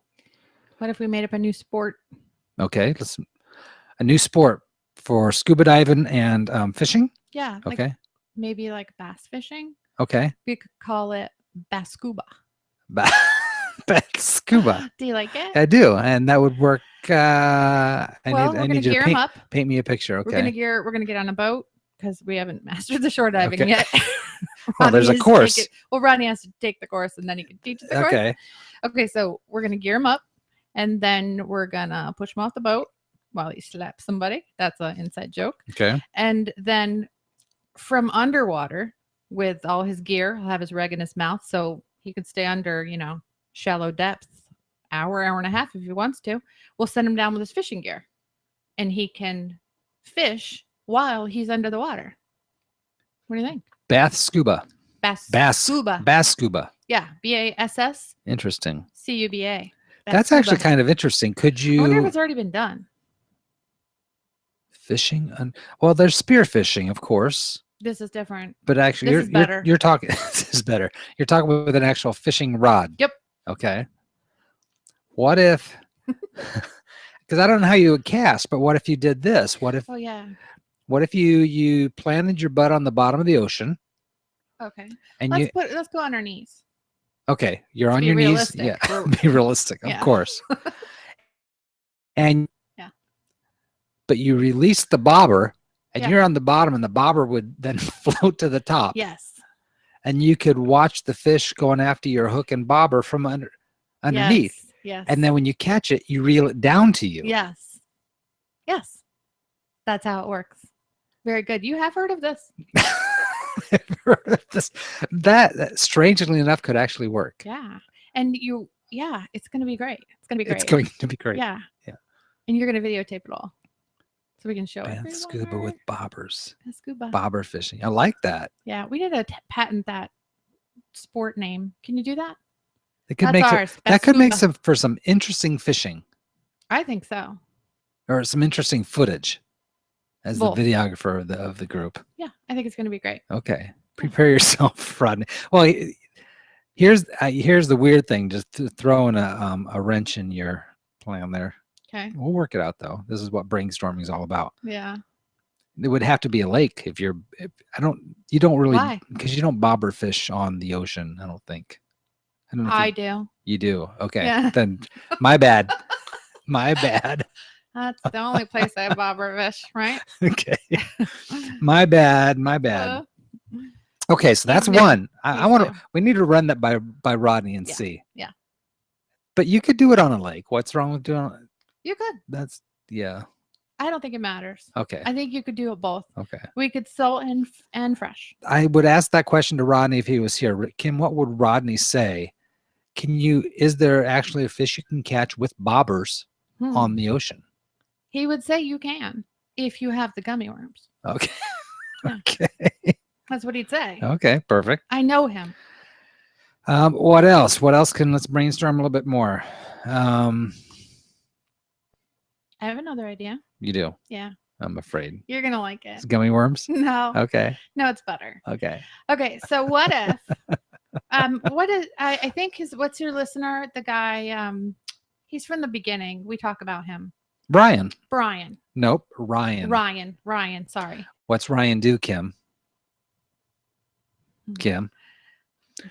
What if we made up a new sport? Okay, a new sport for scuba diving and fishing. Yeah. Okay. Like maybe like bass fishing. Okay. We could call it bass scuba. Bass scuba. Do you like it? I do, and that would work. I need you gear to 'em up. paint me a picture. Okay. We're gonna get on a boat because we haven't mastered the shore diving yet. Well, there's a course. Rodney has to take the course, and then he can teach the course. Okay. Okay, so we're gonna gear him up, and then we're gonna push him off the boat while he slaps somebody. That's an inside joke. Okay. And then from underwater with all his gear, he'll have his reg in his mouth, so he could stay under, shallow depths, hour and a half if he wants to. We'll send him down with his fishing gear, and he can fish while he's under the water. What do you think? Bass scuba. Bass scuba. Bass scuba. Yeah, BASS. Interesting. CUBA. That's actually kind of interesting. Could you? I wonder if it's already been done. Fishing? Well, there's spear fishing, of course. This is different. But actually, This is better. You're talking. This is better. You're talking with an actual fishing rod. Yep. Okay. What if? Because I don't know how you would cast, but what if you did this? What if? Oh yeah. What if you planted your butt on the bottom of the ocean? Okay. And let's go on our knees. Okay, you're on be your realistic. knees. Yeah, be realistic, of course. And but you release the bobber, and you're on the bottom, and the bobber would then float to the top. Yes. And you could watch the fish going after your hook and bobber from underneath. Yes. And then when you catch it, you reel it down to you. Yes. Yes. That's how it works. Very good. You have heard of this. That strangely enough could actually work. Yeah. And it's going to be great. It's going to be great. It's going to be great. Yeah. Yeah. And you're going to videotape it all. So we can show it. Bass scuba with bobbers. Bass scuba. Bobber fishing. I like that. Yeah. We need to patent that sport name. Can you do that? It could That's make ours. make some interesting fishing. I think so. Or some interesting footage as Both. the videographer of the group. Yeah. I think it's going to be great. Okay. Prepare yourself, Rodney. Well, here's the weird thing. Just throwing a wrench in your plan there. Okay. We'll work it out though. This is what brainstorming is all about. Yeah. It would have to be a lake you don't really. Why? Because you don't bobber fish on the ocean, I don't think. I don't know. I do. You do. Okay. Yeah. Then my bad. My bad. That's the only place I bobber fish, right? Okay. My bad. My bad. Okay, so that's one. We need to run that by Rodney and see. Yeah. But you could do it on a lake. What's wrong with doing it? You could. I don't think it matters. Okay. I think you could do it both. Okay. We could salt and fresh. I would ask that question to Rodney if he was here. Kim, what would Rodney say? Is there actually a fish you can catch with bobbers on the ocean? He would say you can if you have the gummy worms. Okay. Yeah. Okay. That's what he'd say. Okay, perfect. I know him. What else? Let's brainstorm a little bit more. I have another idea. You do? Yeah. I'm afraid. You're going to like it. It's gummy worms? No. Okay. No, it's butter. Okay. Okay. So what if, I think what's your listener? The guy, he's from the beginning. We talk about him. Brian. Nope. Ryan. Ryan. Sorry. What's Ryan do, Kim? Kim.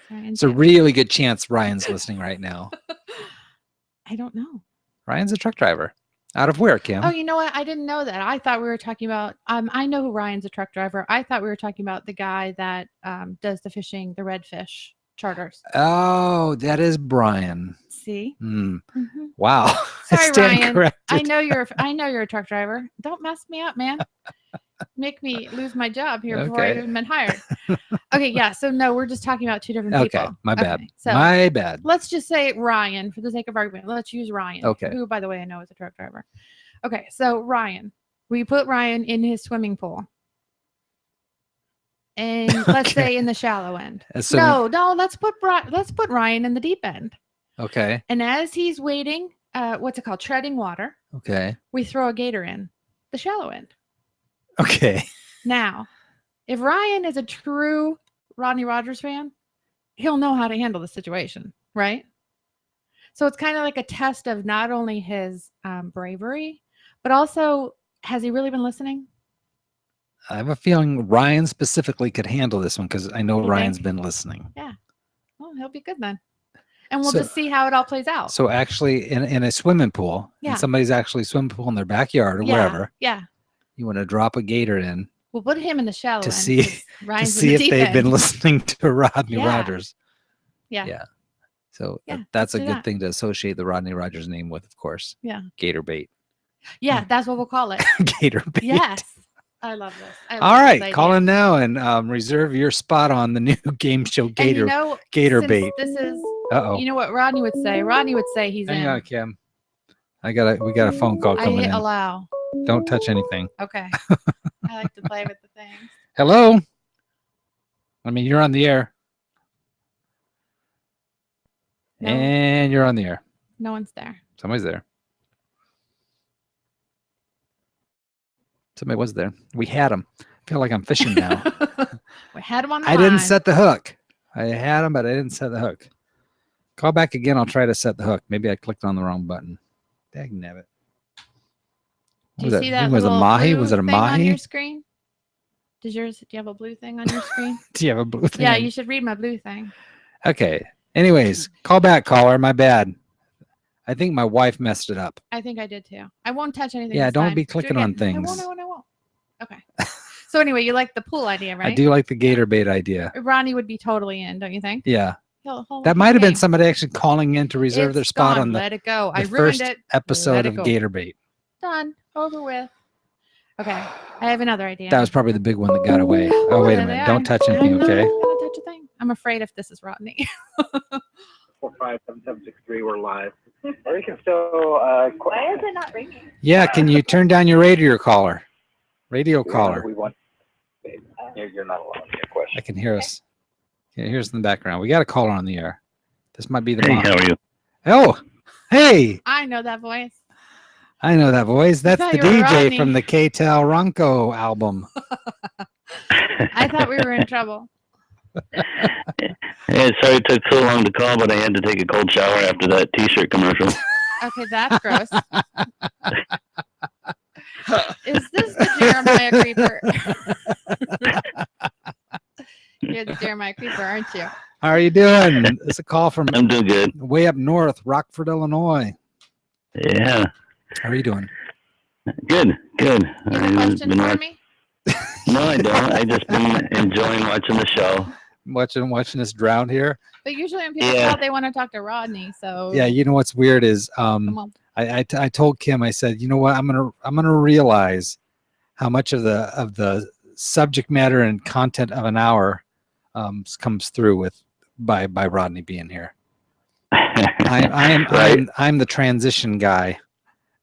It's a really good chance Ryan's listening right now. I don't know. Ryan's a truck driver. Out of where, Kim? Oh, you know what? I didn't know that. I thought we were talking about, I know who Ryan's a truck driver. I thought we were talking about the guy that does the fishing, the redfish charters. Oh, that is Brian. See? Wow. Sorry, stand Ryan. corrected. I know you're a truck driver. Don't mess me up, man. Make me lose my job here before I Okay. even been hired. Okay, yeah. So no, we're just talking about two different Okay, people. my bad. So My bad. let's just say Ryan for the sake of argument. Let's use Ryan. Okay. Who, by the way, I know is a truck driver. Okay, so Ryan. We put Ryan in his swimming pool. And let's say in the shallow end. No, let's put Ryan in the deep end. Okay. And as he's waiting, what's it called? Treading water. Okay. We throw a gator in the shallow end. Okay. Now, if Ryan is a true Rodney Rogers fan, he'll know how to handle the situation, right? So it's kind of like a test of not only his bravery, but also, has he really been listening? I have a feeling Ryan specifically could handle this one because I know Ryan's been listening. Yeah. Well, he'll be good then. And we'll just see how it all plays out. So actually in a swimming pool, and somebody's actually swimming pool in their backyard or wherever. Yeah. You want to drop a gator in. We'll put him in the shallow to end see if they've been listening to Rodney Rogers. Yeah. Yeah. So that's a good thing to associate the Rodney Rogers name with, of course. Yeah. Gator bait. Yeah, that's what we'll call it. Gator bait. Yes. I love this. All right, call in now and reserve your spot on the new game show Gator Bait. This is Uh-oh. You know what Rodney would say? Rodney would say he's Hang in. on, Kim. We got a phone call coming I hit in. allow. Don't touch anything. Okay. I like to play with the things. Hello? I mean, you're on the air. No. And you're on the air. No one's there. Somebody's there. Somebody was there. We had him. I feel like I'm fishing now. We had him on the I line. didn't set the hook. I had him, but I didn't set the hook. Call back again. I'll try to set the hook. Maybe I clicked on the wrong button. Dagnabbit. Do you see that was little a mahi? blue Was it a thing on mahi? your screen? Do you have a blue thing on your screen? Do you have a blue thing? Yeah, you should read my blue thing. Okay. Anyways, call back, caller. My bad. I think my wife messed it up. I think I did too. I won't touch anything. Yeah, this don't time. be clicking on things. I won't. Okay. So anyway, you like the pool idea, right? I do like the gator bait idea. Ronnie would be totally in, don't you think? Yeah. He'll that might have been somebody actually calling in to reserve it's their spot gone. on the, Let it go. I the ruined first it. episode of Gator Bait. Done. Over with. Okay. I have another idea. That was probably the big one that got away. Oh, wait a minute. Don't touch anything, okay? Don't touch a thing. I'm afraid if this is Rodney. 457-763, we're live. Or you can still why is it not ringing? Yeah, can you turn down your radio caller? Radio caller. We want you're not allowed to get a question. I can hear us. Yeah, here's in the background. We got a caller on the air. This might be the Hey, mom. how are you? Oh, hey. I know that voice. I know that voice. That's thought the you were DJ Rodney. from the K-Tel Ronco album. I thought we were in trouble. Hey, sorry it took so long to call, but I had to take a cold shower after that T-shirt commercial. Okay, that's gross. Is this the Jeremiah Creeper? You're the Jeremiah Creeper, aren't you? How are you doing? It's a call from I'm doing good. way up north, Rockford, Illinois. Yeah. How are you doing? Good. You have a question for me? No, I don't. I just been enjoying watching the show. Watching this drown here. But usually when people call, they want to talk to Rodney. So yeah, you know what's weird is I told Kim, I said, you know what, I'm gonna realize how much of the subject matter and content of an hour comes through by Rodney being here. I'm the transition guy.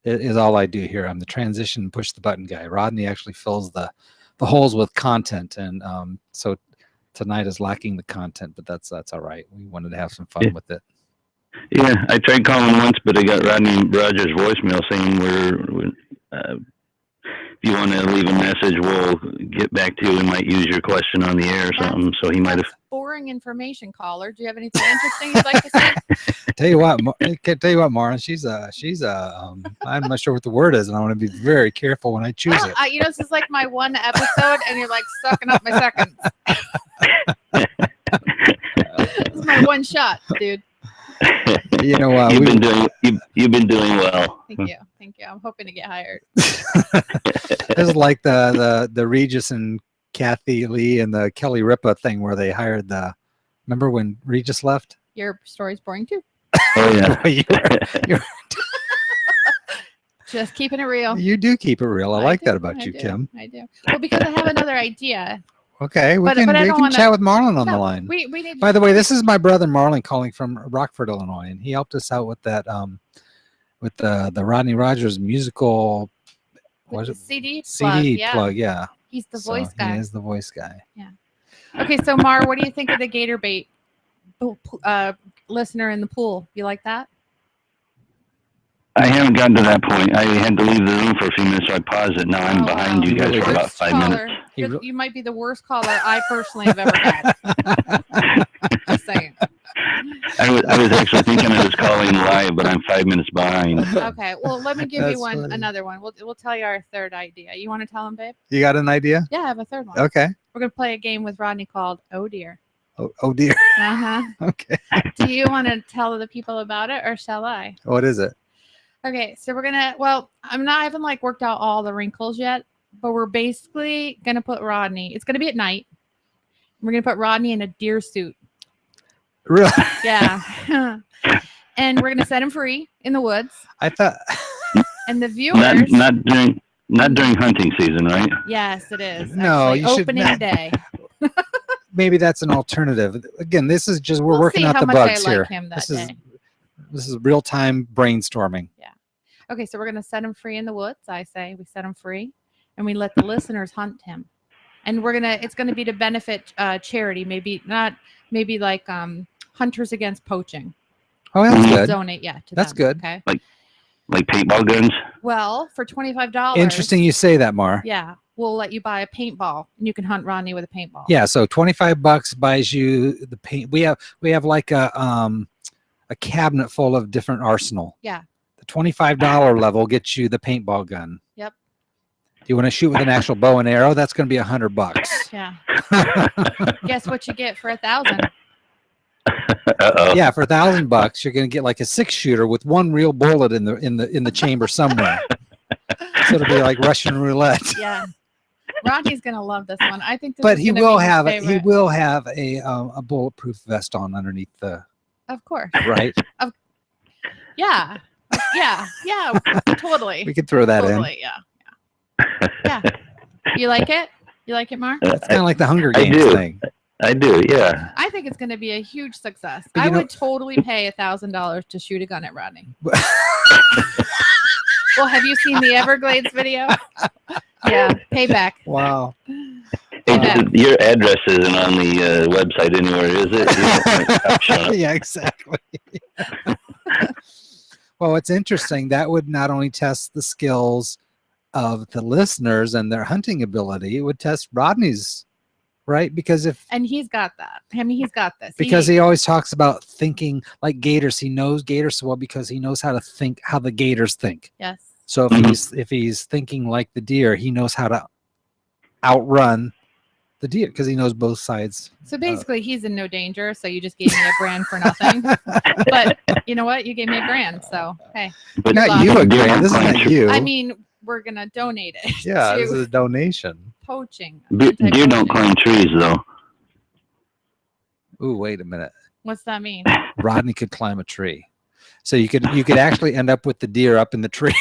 Is all I do here. I'm the transition push the button guy. Rodney actually fills the holes with content, and so tonight is lacking the content, but that's all right. We wanted to have some fun with it. Yeah, I tried calling once, but I got Rodney Rogers' voicemail saying if you want to leave a message, we'll get back to you. We might use your question on the air or something. So he might have. Boring information, caller. Do you have anything interesting you'd like to say? Tell you what, Mara, she's I'm not sure what the word is, and I want to be very careful when I choose it. You know, this is like my one episode, and you're like sucking up my seconds. This is my one shot, dude. You know, you've been doing well. Thank you. I'm hoping to get hired. This is like the Regis and Kathy Lee and the Kelly Ripa thing where they hired remember when Regis left? Your story's boring too. Oh yeah. Just keeping it real. You do keep it real. I like do, that about I you, do, Kim. I do. Well, because I have another idea. Okay, we But I can don't wanna- chat with Marlon on No, the line. We need. By the way, this is my brother Marlon calling from Rockford, Illinois, and he helped us out with that with the Rodney Rogers musical. with Was the it CD CD plug? plug? Yeah. Yeah. He's the So voice guy. He is the voice guy. Yeah. Okay, so Mar, what do you think of the gator bait listener in the pool? You like that? I haven't gotten to that point. I had to leave the room for a few minutes, so I paused it. Now I'm behind you guys for about 5 minutes. You might be the worst caller I personally have ever had. Just saying. I was actually thinking I was calling live, but I'm 5 minutes behind. Okay, well, let me give you That's funny. another one. We'll tell you our third idea. You want to tell him, babe? You got an idea? Yeah, I have a third one. Okay. We're gonna play a game with Rodney called Oh Dear. Oh dear. Uh-huh. Okay. Do you want to tell the people about it, or shall I? What is it? Okay, so we're gonna. Well, I haven't like worked out all the wrinkles yet, but we're basically gonna put Rodney. It's gonna be at night. We're gonna put Rodney in a deer suit. Really? Yeah. And we're gonna set him free in the woods. I thought. And the viewers. Not during hunting season, right? Yes, it is. No, actually, you should opening not. day. Maybe that's an alternative. Again, this is just we're We'll working see out how the much I bugs like here. him that This day. is real time brainstorming. Yeah. Okay, so we're gonna set him free in the woods. I say we set him free, and we let the listeners hunt him. And it's gonna be to benefit charity. Maybe like Hunters Against Poaching. Oh, that's We'll good. donate, to That's them, good. Okay. Like paintball guns. Well, for $25. Interesting you say that, Mar. Yeah, we'll let you buy a paintball, and you can hunt Rodney with a paintball. Yeah, so $25 buys you the paint. We have like a cabinet full of different arsenal. Yeah. The $25 level gets you the paintball gun. Yep. Do you want to shoot with an actual bow and arrow? That's going to be $100. Yeah. Guess what you get for $1,000? Yeah, for $1,000, you're going to get like a 6-shooter with one real bullet in the chamber somewhere. So it'll be like Russian roulette. Yeah. Rodney's gonna love this one. I think. But he will have a bulletproof vest on underneath the. Of course. Right. Yeah. Totally. We could throw that totally, in. Yeah. You like it? You like it, Mark? It's kind of like the Hunger Games thing. I do, yeah. I think it's going to be a huge success. But I would totally pay $1,000 to shoot a gun at Rodney. Well, have you seen the Everglades video? Yeah, payback. Wow. Your address isn't on the website anywhere, is it? Yeah, exactly. Well, it's interesting. That would not only test the skills of the listeners and their hunting ability, it would test Rodney's, right? Because and he's got that. I mean, he's got this. Because he always talks about thinking like gators. He knows gators so well because he knows how to think how the gators think. Yes. So if he's thinking like the deer, he knows how to outrun the deer because he knows both sides. So basically, he's in no danger. So you just gave me $1,000 for nothing. But you know what? You gave me $1,000. So hey, but not you $1,000. This is not you. I mean, we're gonna donate it. Yeah, this is a donation. Poaching. Deer don't climb trees, though. Ooh, wait a minute. What's that mean? Rodney could climb a tree, so you could actually end up with the deer up in the tree.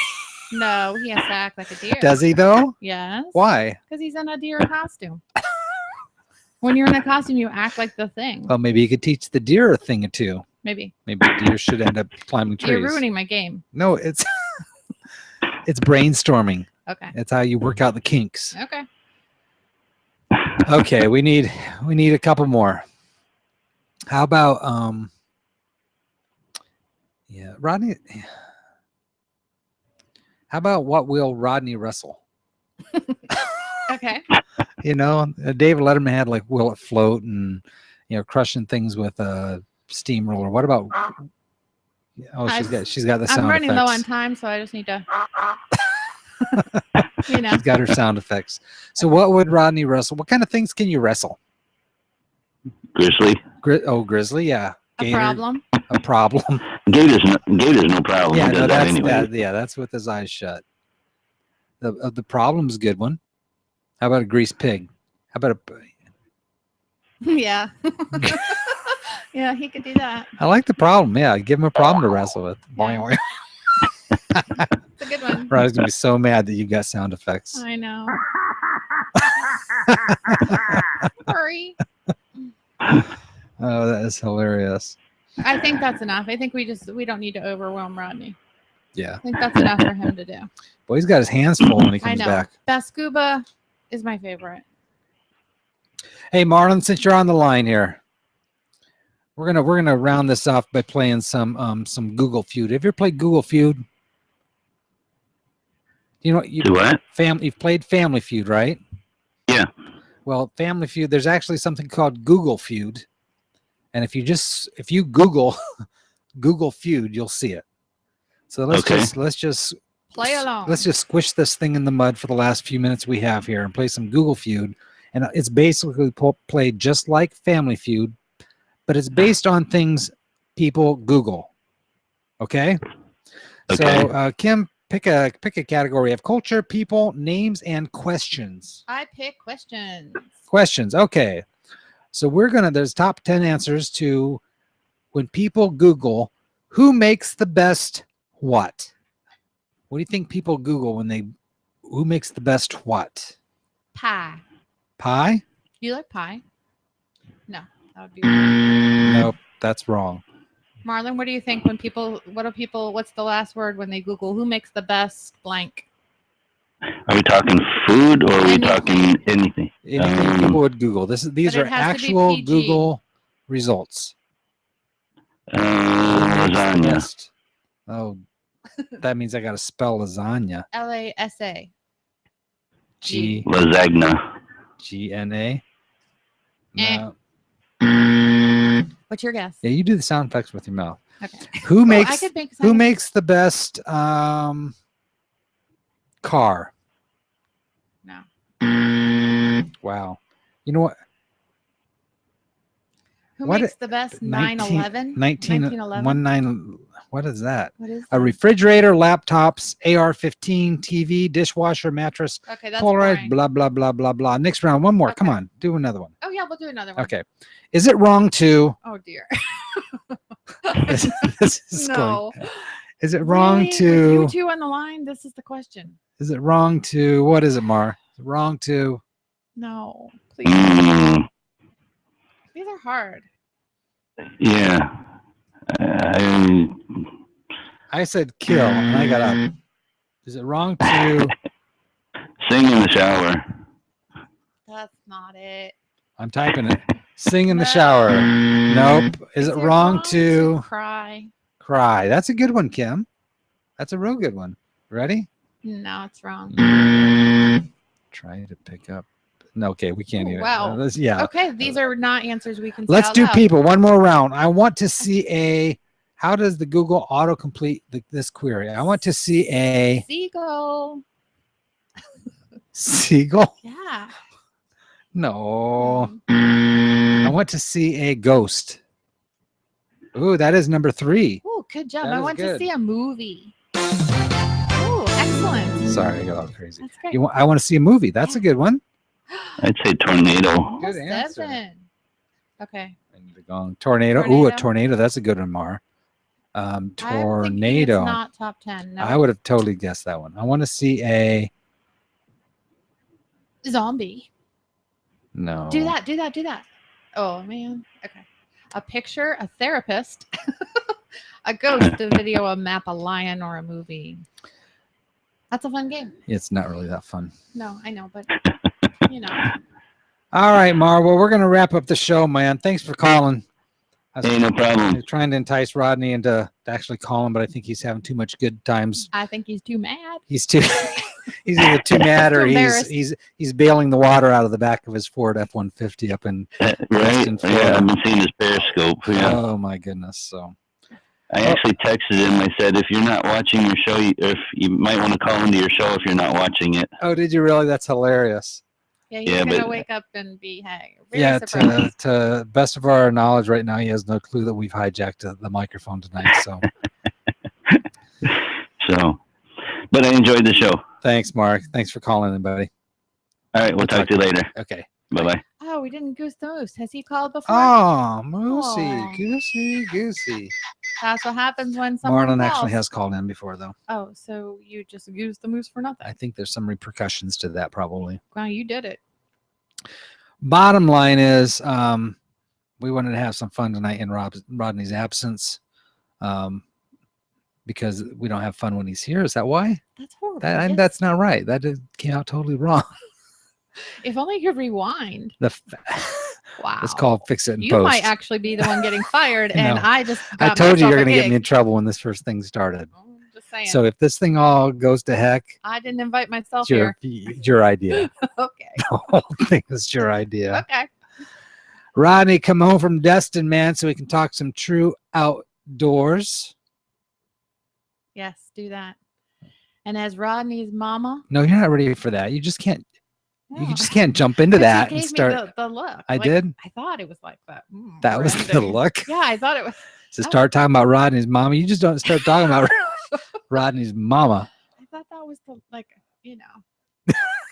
No, he has to act like a deer. Does he though? Yes. Why? Because he's in a deer costume. When you're in a costume, you act like the thing. Well, maybe you could teach the deer a thing or two. Maybe. Maybe deer should end up climbing trees. You're ruining my game. No, it's it's brainstorming. Okay. It's how you work out the kinks. Okay. Okay, we need a couple more. How about yeah, Rodney. How about what will Rodney wrestle? Okay. You know, David Letterman had like will it float and crushing things with a steamroller. What about? Oh, she's got the sound. I'm running effects. low on time, so I just need to. She's got her sound effects. So, what would Rodney wrestle? What kind of things can you wrestle? Grizzly. Grizzly, yeah. Gator, a problem. Gator's no problem. Yeah, no, that's anyway. that's with his eyes shut. The problem's a good one. How about a greased pig? How about Yeah. Yeah, he could do that. I like the problem. Yeah, give him a problem to wrestle with. Yeah. It's a good one. Rodney's gonna be so mad that you got sound effects. I know. Sorry. Oh, that is hilarious. I think that's enough. I think we don't need to overwhelm Rodney. Yeah. I think that's enough for him to do. Boy, he's got his hands full when he I comes know. back. Best scuba is my favorite. Hey, Marlon, since you're on the line here, we're gonna round this off by playing some Google Feud. Have you ever played Google Feud? You know Do what? You've played Family Feud, right? Yeah. Well, Family Feud, there's actually something called Google Feud. And if you Google Google Feud, you'll see it. So let's just play along. Let's just squish this thing in the mud for the last few minutes we have here and play some Google Feud. And it's basically played just like Family Feud, but it's based on things people Google. Okay? So Kim, pick a category of culture, people, names, and questions. I pick questions. Questions. Okay. So there's top 10 answers to when people Google who makes the best what? What do you think people Google who makes the best what? Pie. Pie? You like pie? No, that would be Nope, that's wrong. Marlon, what do you think what's the last word when they Google who makes the best blank? Are we talking food or are we talking anything? Anything people would Google. These are actual Google results. Lasagna. Oh, that means I got to spell lasagna. Lasa. Lasagna. GNA. No. What's your guess? Yeah, you do the sound effects with your mouth. Okay. Who makes the best car? No. Wow. You know what? Who makes the best 911? 1911. What is that? What is a that? refrigerator, laptops, AR-15, TV, dishwasher, mattress, okay, that's polarized, boring. blah, blah, blah, blah, blah. Next round, one more. Okay. Come on, do another one. Oh, yeah, we'll do another one. Okay. Is it wrong to... Oh, dear. this is no. going, is it wrong really? to... With you two on the line, this is the question. Is it wrong to... What is it, Mar? Is it wrong to... No, please. These are hard. Yeah. I said kill, and I got up. Is it wrong to... Sing in the shower. That's not it. I'm typing it. Sing in the shower. Nope. Is it wrong to... Cry. Cry. That's a good one, Kim. That's a real good one. Ready? No, it's wrong. Try to pick up. No, okay, we can't even. Wow. Yeah. Okay, these are not answers we can say Let's out do loud. people. One more round. I want to see how does the Google autocomplete this query? I want to see a seagull. Seagull? Yeah. No. I want to see a ghost. Ooh, that is number 3. Ooh, good job. That I is want to good. see a movie. Ooh, excellent. Sorry, I got all crazy. That's great. I want to see a movie. That's a good one. I'd say tornado. Good answer. 7. Okay. Tornado. Ooh, a tornado. That's a good one, Mar. Tornado. It's not top 10. No. I would have totally guessed that one. I want to see a zombie. No. Do that. Oh, man. Okay. A picture, a therapist, a ghost, a video, a map, a lion, or a movie. That's a fun game. It's not really that fun. No, I know, but you know. All right, Mar. Well, we're going to wrap up the show, man. Thanks for calling. Hey, no problem. I'm trying to entice Rodney into actually calling, but I think he's having too much good times. I think he's too mad. He's either too mad or he's bailing the water out of the back of his Ford F-150 up in Western Florida. Yeah, I've been seeing his Periscope. Yeah. Oh my goodness! So I actually texted him. I said, if you're not watching your show, if you might want to call into your show if you're not watching it. Oh, did you really? That's hilarious. Yeah, he's gonna wake up and be to best of our knowledge right now, he has no clue that we've hijacked the microphone tonight. So, but I enjoyed the show. Thanks, Mark. Thanks for calling in, buddy. All right, we'll talk to you later. Okay. Bye-bye. Oh, we didn't Goose the Moose. Has he called before? Oh, Moosey, Goosey. That's what happens when someone Marlon calls. actually has called in before, though. Oh, so you just used the moose for nothing. I think there's some repercussions to that, probably. Wow, you did it. Bottom line is, we wanted to have some fun tonight in Rodney's absence, because we don't have fun when he's here. Is that why? That's horrible. And that's not right. That came out totally wrong. If only you could rewind. Wow. It's called Fix It in You Post. might actually be the one getting fired, and No. I just I got told you myself you're a going to get gig. me in trouble when this first thing started. Just saying. So if this thing all goes to heck, I didn't invite myself it's your idea. Okay. The whole thing is your idea. Okay. Rodney, come home from Destin, man, so we can talk some true outdoors. Yes, do that. And as Rodney's mama. No, you're not ready for that. You just can't. No. You just can't jump into that and start. Me the look. I did. I thought it was like that. That was the look. Yeah, I thought it was. To start talking about Rodney's mama, you just don't start talking about Rodney's mama. I thought that was the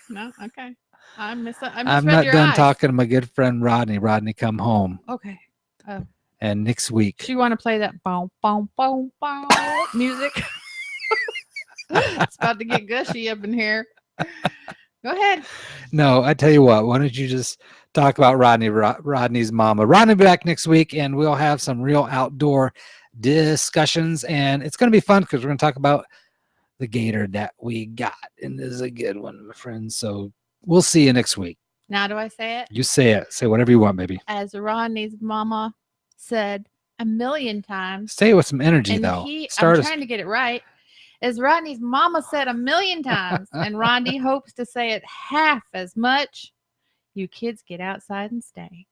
No, okay. I'm not done talking to my good friend Rodney. Rodney, come home. Okay. Oh. And next week. Do you want to play that boom, boom, boom, boom music? It's about to get gushy up in here. Go ahead. No, I tell you what. Why don't you just talk about Rodney's mama? Rodney will be back next week, and we'll have some real outdoor discussions, and it's going to be fun because we're going to talk about the gator that we got, and this is a good one, my friends. So we'll see you next week. Now, do I say it? You say it. Say whatever you want, baby. As Rodney's mama said 1,000,000 times. Say it with some energy, and though. I'm trying to get it right. As Rodney's mama said 1,000,000 times, and Rodney hopes to say it half as much. You kids get outside and stay.